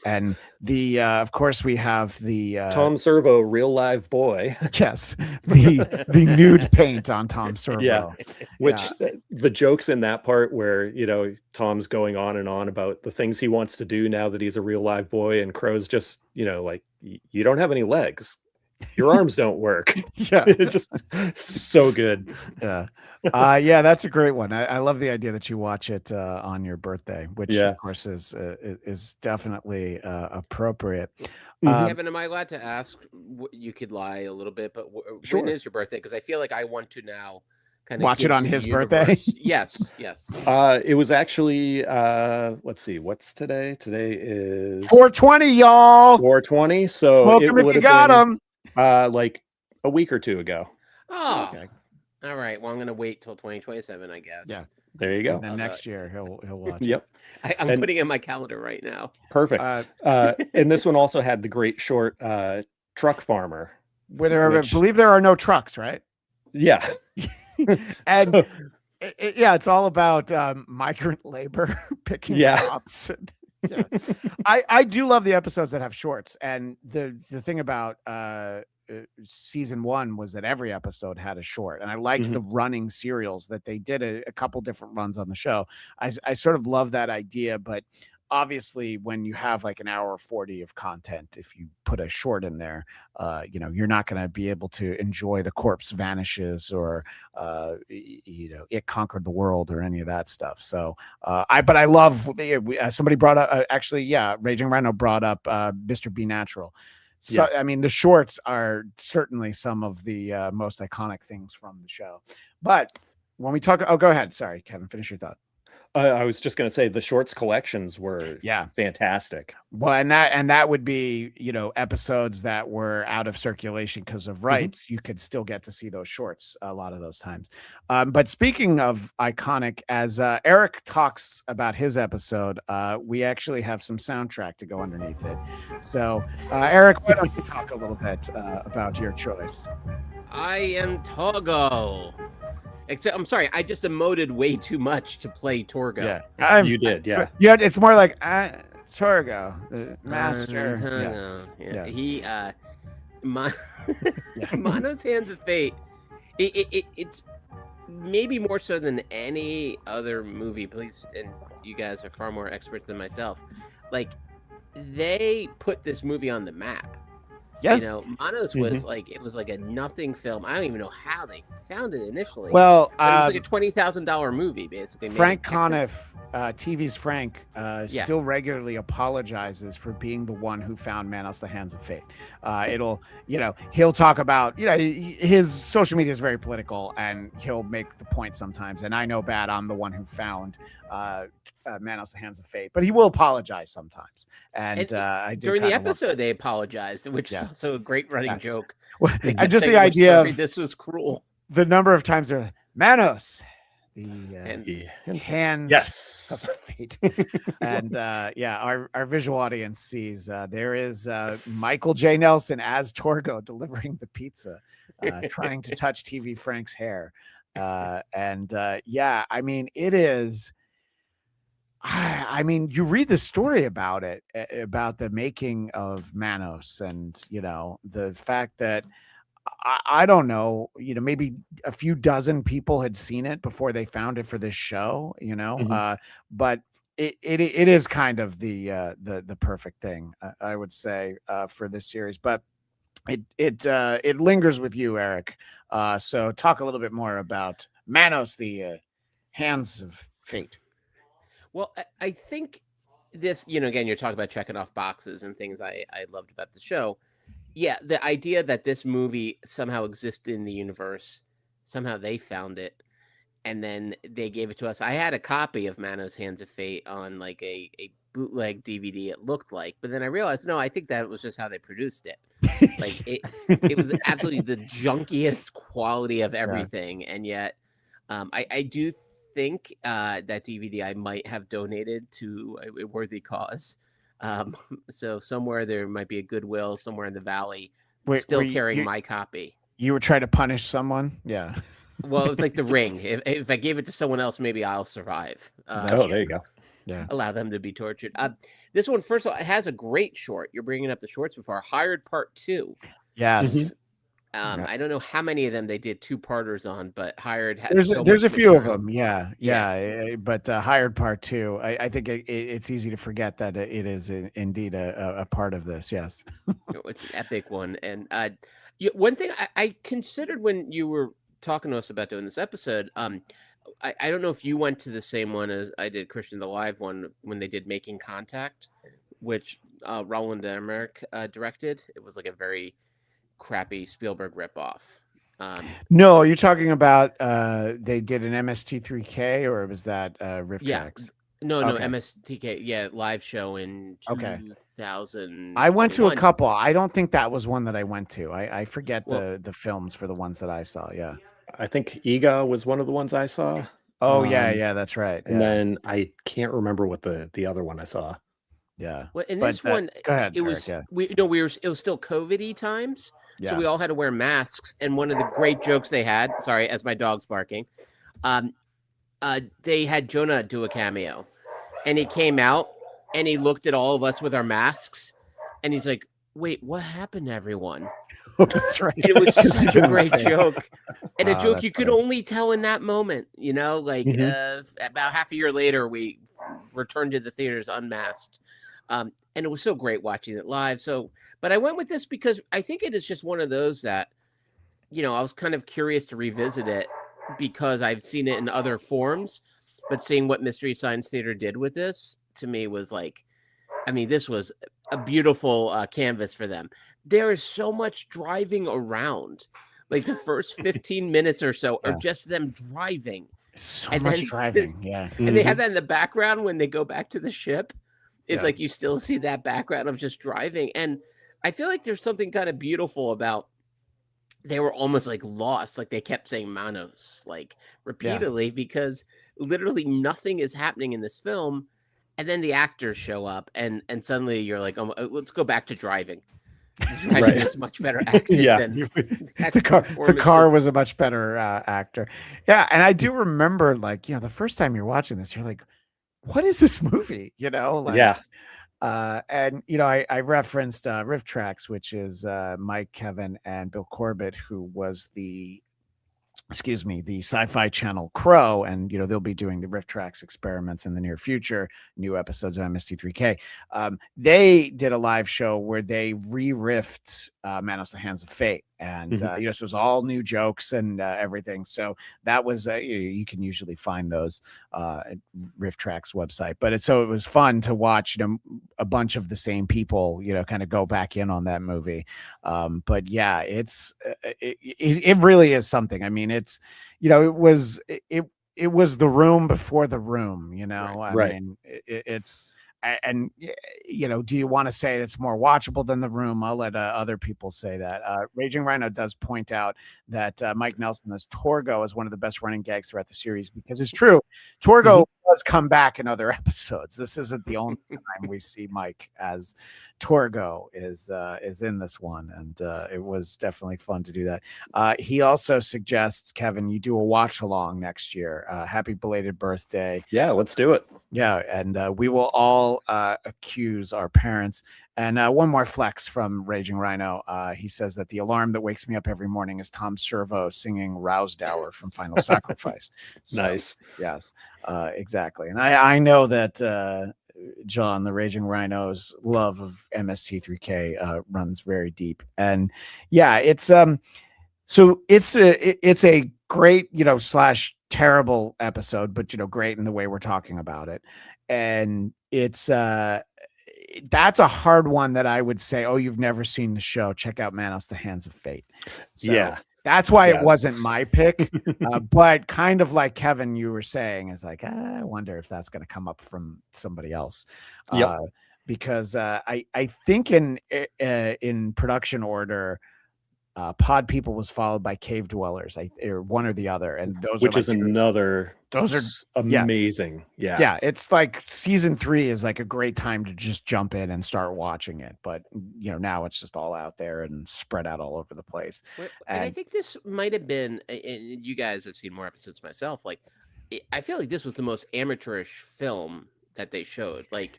and the of course we have the Tom Servo, real live boy. Yes, the nude paint on Tom Servo. Yeah, which the jokes in that part where Tom's going on and on about the things he wants to do now that he's a real live boy, and Crow's just like, you don't have any legs, your arms don't work. Yeah, just so good. Yeah, that's a great one. I love the idea that you watch it on your birthday, which of course is definitely appropriate. Kevin, am I allowed to ask? You could lie a little bit, but Sure. when is your birthday? Because I feel like I want to now kind of Watch it on his birthday? Yes. It was actually let's see, what's today? Today is 420, y'all. 420. So Smoke it him if would you have got been him. like a week or two ago. Oh, Okay. All right. Well, I'm gonna wait till 2027, I guess. Yeah. There you go. And then next year he'll watch Yep. I'm putting it in my calendar right now. Perfect. And this one also had the great short Truck Farmer. I believe there are no trucks, right? Yeah. And it's all about migrant labor picking crops. Yeah. I do love the episodes that have shorts, and the thing about season 1 was that every episode had a short, and I liked the running serials that they did a couple different runs on the show. I sort of love that idea, but obviously when you have like an hour 40 of content, if you put a short in there, you're not going to be able to enjoy The Corpse Vanishes or It Conquered the World or any of that stuff. So I love somebody brought up Raging Rhino brought up Mr. Be Natural. So I mean, the shorts are certainly some of the most iconic things from the show. But when we talk, go ahead, sorry, Kevin, finish your thought. I was just going to say the shorts collections were fantastic. Well, and that would be, episodes that were out of circulation because of rights. You could still get to see those shorts a lot of those times. But speaking of iconic, as Eric talks about his episode, we actually have some soundtrack to go underneath it. So, Eric, why don't you talk a little bit about your choice? I am Togo. Except, I'm sorry, I just emoted way too much to play Torgo. Yeah, you did, yeah. Yeah, it's more like Torgo, the master. He, Mono's Hands of Fate. It's maybe more so than any other movie. Please, and you guys are far more experts than myself. Like, they put this movie on the map. Yeah. Mono's was it was like a nothing film. I don't even know how they found it initially. Well, it was like a $20,000 movie, basically. Frank Conniff, TV's Frank, still regularly apologizes for being the one who found Manos: The Hands of Fate. He'll talk about, his social media is very political, and he'll make the point sometimes. And I know I'm the one who found Manos: The Hands of Fate, but he will apologize sometimes. And I did during the episode they apologized, which is also a great running joke. Well, and just the idea of this was cruel. The number of times they're Manos, the hands of fate. And our visual audience sees there is Michael J. Nelson as Torgo delivering the pizza, trying to touch TV Frank's hair. I mean, it is. I mean, you read the story about it, about the making of Manos, and the fact that I don't know, maybe a few dozen people had seen it before they found it for this show, but it is kind of the perfect thing, I would say, for this series. But it lingers with you, Eric. So talk a little bit more about Manos, the Hands of Fate. Well, I think this, again, you're talking about checking off boxes and things I loved about the show. Yeah, the idea that this movie somehow exists in the universe, somehow they found it, and then they gave it to us. I had a copy of Manos: Hands of Fate on like a bootleg DVD, it looked like, but then I realized, no, I think that was just how they produced it. Like it was absolutely the junkiest quality of everything, and yet I do think that DVD I might have donated to a worthy cause. So somewhere there might be a Goodwill somewhere in the valley still carrying my copy. You were trying to punish someone? Yeah. Well, it's like The Ring. If I gave it to someone else, maybe I'll survive. There you go. Yeah. Allow them to be tortured. This one, first of all, it has a great short. You're bringing up the shorts before. Hired Part 2. Yes. I don't know how many of them they did 2-parters on, but Hired has there's a few of them. Yeah. But Hired Part 2, I think it's easy to forget that it is indeed a part of this. Yes. It's an epic one. And one thing I considered when you were talking to us about doing this episode, I don't know if you went to the same one as I did, Christian, the live one, when they did Making Contact, which Roland Emmerich directed. It was like a very crappy Spielberg ripoff. No, are you talking about they did an MST3K or was that Rift Yeah. Tracks? No, Okay. MSTK, live show in Okay. 2000. I went to a couple. I don't think that was one that I went to. I forget Well- the films for the ones that I saw. Yeah. I think Ega was one of the ones I saw. Oh yeah, that's right. And then I can't remember what the other one I saw. Yeah. Well, in But this one, go ahead, it Eric, was yeah. it was still COVID-y times, Yeah. so we all had to wear masks. And one of the great jokes they had, sorry, as my dog's barking, they had Jonah do a cameo, and he came out and he looked at all of us with our masks, and he's like, "Wait, what happened to everyone?" That's right. And it was such a great joke, and a joke that's you could funny. only tell in that moment. You know, like about half a year later, we returned to the theaters unmasked. And it was so great watching it live. So, but I went with this because I think it is just one of those that, I was kind of curious to revisit it because I've seen it in other forms, but seeing what Mystery Science Theater did with this to me was like, I mean, this was a beautiful canvas for them. There is so much driving around. Like the first 15 minutes or so are just them driving. So And much then driving. Yeah. And they have that in the background when they go back to the ship. It's Yeah. like you still see that background of just driving. And I feel like there's something kind of beautiful about they were almost like lost. Like they kept saying Manos like repeatedly because literally nothing is happening in this film. And then the actors show up and suddenly you're like, oh, let's go back to driving. Driving is much better acted than the car was a much better actor. Yeah. And I do remember the first time you're watching this, you're like, what is this movie? And I referenced Rift Tracks, which is Mike, Kevin, and Bill Corbett, who was the Sci-Fi Channel Crow, and they'll be doing the Rift Tracks experiments in the near future, new episodes of MST3K. They did a live show where they re-riffed Manos the Hands of Fate, and so it was all new jokes and everything. So that was you can usually find those at Rift Tracks website, but it was fun to watch a bunch of the same people kind of go back in on that movie. But yeah, it really is something. I mean, it's it was the room before the room. I mean, it's. And do you want to say it's more watchable than The Room? I'll let other people say that. Raging Rhino does point out that Mike Nelson as Torgo is one of the best running gags throughout the series, because it's true. Torgo does come back in other episodes. This isn't the only time we see Mike as Torgo is in this one, and it was definitely fun to do that. He also suggests, Kevin, you do a watch along next year. Happy belated birthday! Yeah, let's do it. Yeah, and we will all accuse our parents. And one more flex from Raging Rhino. He says that the alarm that wakes me up every morning is Tom Servo singing Rousdower from Final Sacrifice. So, nice. Yes, exactly. And I know that John, the Raging Rhino's love of MST3K runs very deep. And yeah, it's so it's a great, slash terrible episode, but great in the way we're talking about it. And it's that's a hard one that I would say, oh, you've never seen the show, check out Manos the Hands of Fate. So that's why it wasn't my pick. But kind of like Kevin, you were saying, is like, I wonder if that's going to come up from somebody else. Because I think in production order, Pod People was followed by Cave Dwellers, or one or the other, and those which are is another. Those are amazing. Yeah, it's like season 3 is like a great time to just jump in and start watching it. But now it's just all out there and spread out all over the place. And I think this might have been, and you guys have seen more episodes myself. Like, I feel like this was the most amateurish film that they showed. Like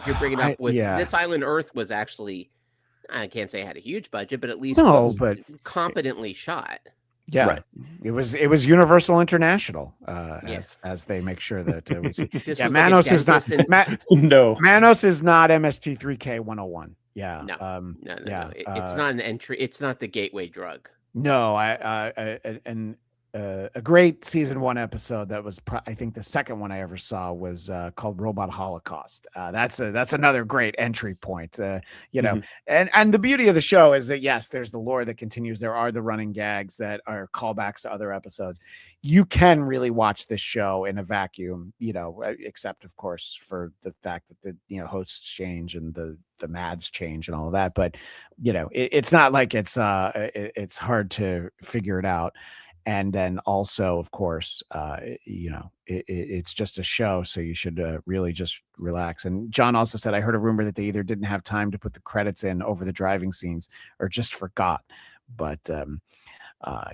you're bringing up with This Island Earth was actually. I can't say it had a huge budget, but at least was competently shot. Yeah, right. It was Universal International, as they make sure that we see. Manos is not. No, Manos is not MST3K 101. Yeah, no. It's not an entry. It's not the gateway drug. No, and a great season 1 episode that was I think the second one I ever saw was called Robot Holocaust. That's another great entry point. You know, and the beauty of the show is that yes, there's the lore that continues. There are the running gags that are callbacks to other episodes. You can really watch this show in a vacuum, you know, except of course for the fact that the hosts change and the mads change and all of that. But you know, it's not like it's hard to figure it out. And then also, of course, you know, it's just a show, so you should really just relax. And John also said, I heard a rumor that they either didn't have time to put the credits in over the driving scenes or just forgot. But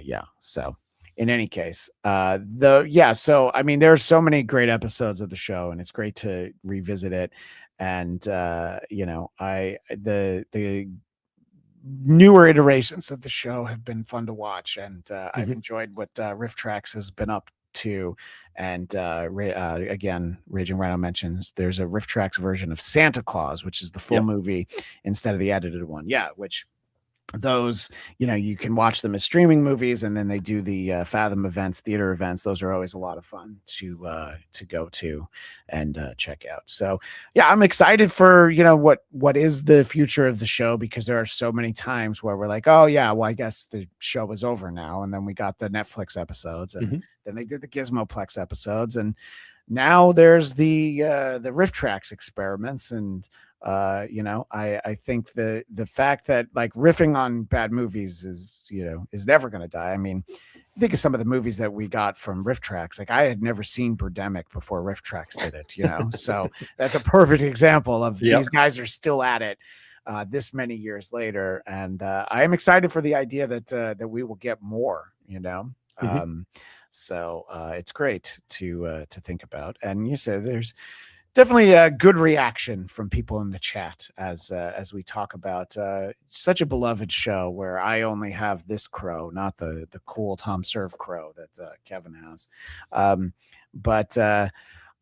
yeah, so in any case, so I mean, there's so many great episodes of the show, and it's great to revisit it. And you know, the newer iterations of the show have been fun to watch, and I've enjoyed what Riff Tracks has been up to. And again, Raging Rhino mentions there's a Riff Tracks version of Santa Claus, which is the full movie instead of the edited one. Yeah, which those, you know, you can watch them as streaming movies, and then they do the Fathom events, theater events. Those are always a lot of fun to go to and check out. So yeah, I'm excited for, you know, what is the future of the show, because there are so many times where we're like, oh yeah, well, I guess the show is over now, and then we got the Netflix episodes, and then they did the Gizmoplex episodes, and now there's the Riff Tracks experiments. And you know, I think the fact that like riffing on bad movies is never going to die. I mean, think of some of the movies that we got from Riff Tracks. Like, I had never seen Birdemic before Riff Tracks did it, you know? So that's a perfect example of these guys are still at it this many years later. And I am excited for the idea that we will get more, you know? So it's great to think about. And you said there's definitely a good reaction from people in the chat as we talk about such a beloved show where I only have this crow, not the cool Tom Serve crow that Kevin has. But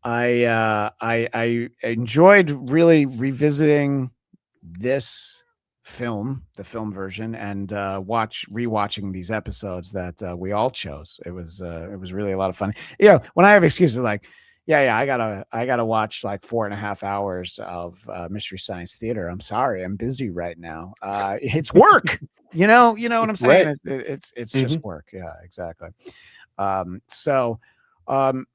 I enjoyed really revisiting this film, the film version, and rewatching these episodes that we all chose. It was really a lot of fun. You know, when I have excuses like, yeah, I gotta watch like 4.5 hours of Mystery Science Theater. I'm sorry, I'm busy right now. It's work. you know what I'm saying? Right. It's just work. Yeah, exactly. But on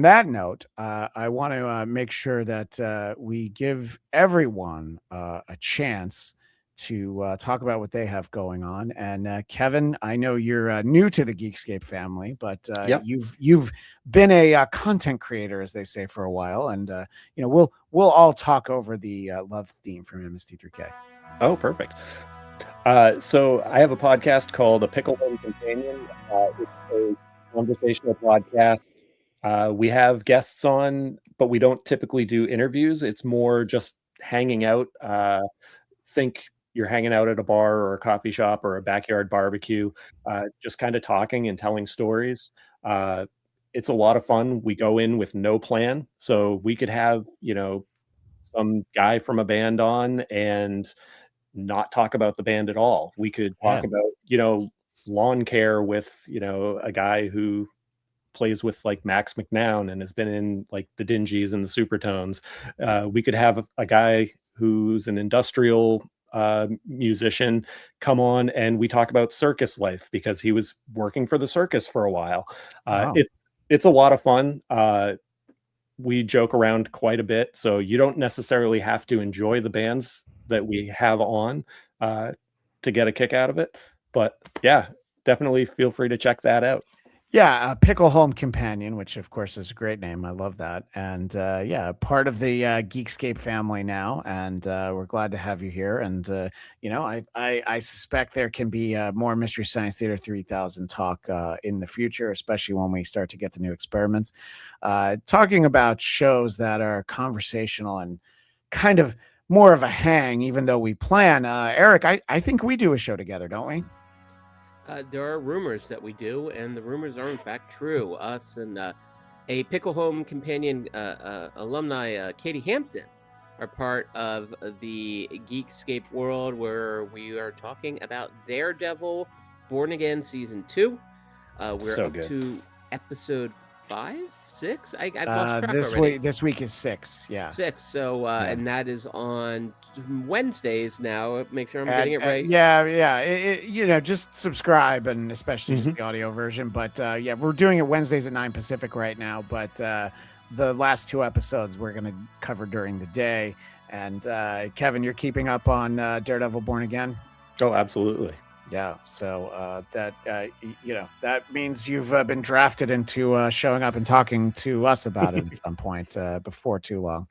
that note, I want to make sure that we give everyone a chance to talk about what they have going on. And Kevin, I know you're new to the Geekscape family, but you've been a content creator, as they say, for a while. And you know, we'll all talk over the love theme from MST3K. Oh, perfect. So I have a podcast called A Pickle and Companion. It's a conversational podcast. We have guests on, but we don't typically do interviews. It's more just hanging out. Think you're hanging out at a bar or a coffee shop or a backyard barbecue, just kind of talking and telling stories. It's a lot of fun. We go in with no plan. So we could have, you know, some guy from a band on and not talk about the band at all. We could talk about, you know, lawn care with, you know, a guy who plays with like Max McNown and has been in like the Dingies and the Supertones. We could have a guy who's an industrial musician come on, and we talk about circus life because he was working for the circus for a while. Wow. It's a lot of fun. We joke around quite a bit, so you don't necessarily have to enjoy the bands that we have on to get a kick out of it. But yeah, definitely feel free to check that out. Yeah, Pickle Home Companion, which of course is a great name. I love that. And yeah, part of the Geekscape family now. And we're glad to have you here. And, you know, I suspect there can be more Mystery Science Theater 3000 talk in the future, especially when we start to get the new experiments. Talking about shows that are conversational and kind of more of a hang, even though we plan. Eric, I think we do a show together, don't we? There are rumors that we do, and the rumors are in fact true. Us and a Pickle Home Companion alumni, Katie Hampton, are part of the Geekscape world, where we are talking about Daredevil Born Again Season 2. We're So up good. to episode 5, 6. I've lost track this already. this week is 6. Yeah. 6. So and that is on Wednesdays now. Make sure I'm getting it right. Yeah. Just subscribe, and especially just the audio version. But we're doing it Wednesdays at 9 Pacific right now. But the last 2 episodes we're going to cover during the day. And Kevin, you're keeping up on Daredevil Born Again? Oh, absolutely. Yeah. So that means you've been drafted into showing up and talking to us about it at some point before too long.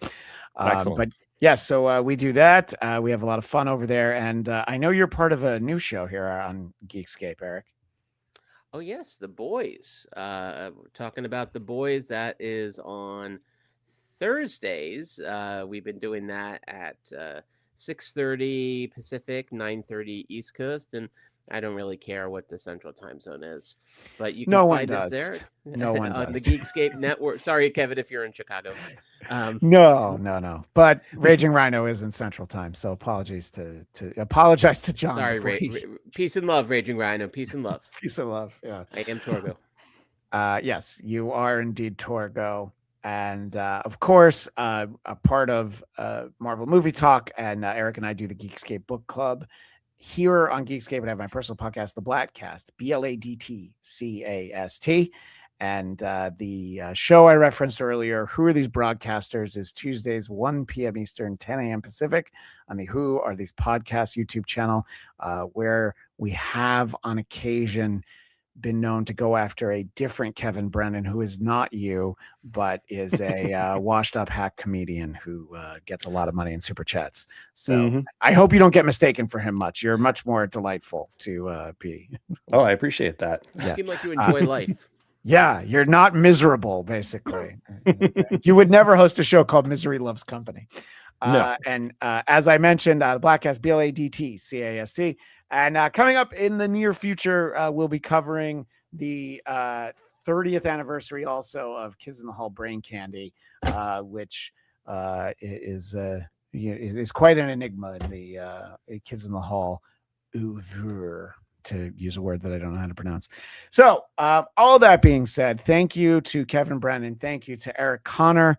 Excellent. But yeah, so we do that. We have a lot of fun over there. And I know you're part of a new show here on Geekscape, Eric. Oh, yes. The Boys. We're talking about The Boys. That is on Thursdays. We've been doing that at 6:30 Pacific, 9:30 East Coast. And I don't really care what the central time zone is, but you can find us there. No one on does. the Geekscape network. Sorry, Kevin, if you're in Chicago. No. But Raging Rhino is in Central Time, so apologize to John. Sorry, peace and love, Raging Rhino. Peace and love. Peace and love. Yeah, I am Torgo. Yes, you are indeed Torgo, and of course, a part of Marvel Movie Talk, and Eric and I do the Geekscape Book Club. Here on Geekscape, I have my personal podcast, the Blattcast, BLADTCAST. And the show I referenced earlier, Who Are These Broadcasters, is Tuesdays, 1 p.m. Eastern, 10 a.m. Pacific on the Who Are These Podcasts YouTube channel, where we have on occasion been known to go after a different Kevin Brennan, who is not you, but is a washed up hack comedian who gets a lot of money in super chats. So I hope you don't get mistaken for him much. You're much more delightful to be. Oh, I appreciate that. You seem like you enjoy life. Yeah, you're not miserable, basically. You would never host a show called Misery Loves Company. No. And as I mentioned, the Blattcast, BLADTCAST. And coming up in the near future, we'll be covering the 30th anniversary also of Kids in the Hall Brain Candy, which is quite an enigma in the Kids in the Hall oeuvre, to use a word that I don't know how to pronounce. So all that being said, thank you to Kevin Brennan. Thank you to Eric Conner.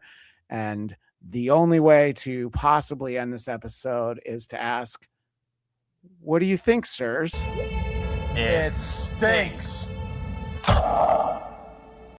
And the only way to possibly end this episode is to ask, what do you think, sirs? It stinks.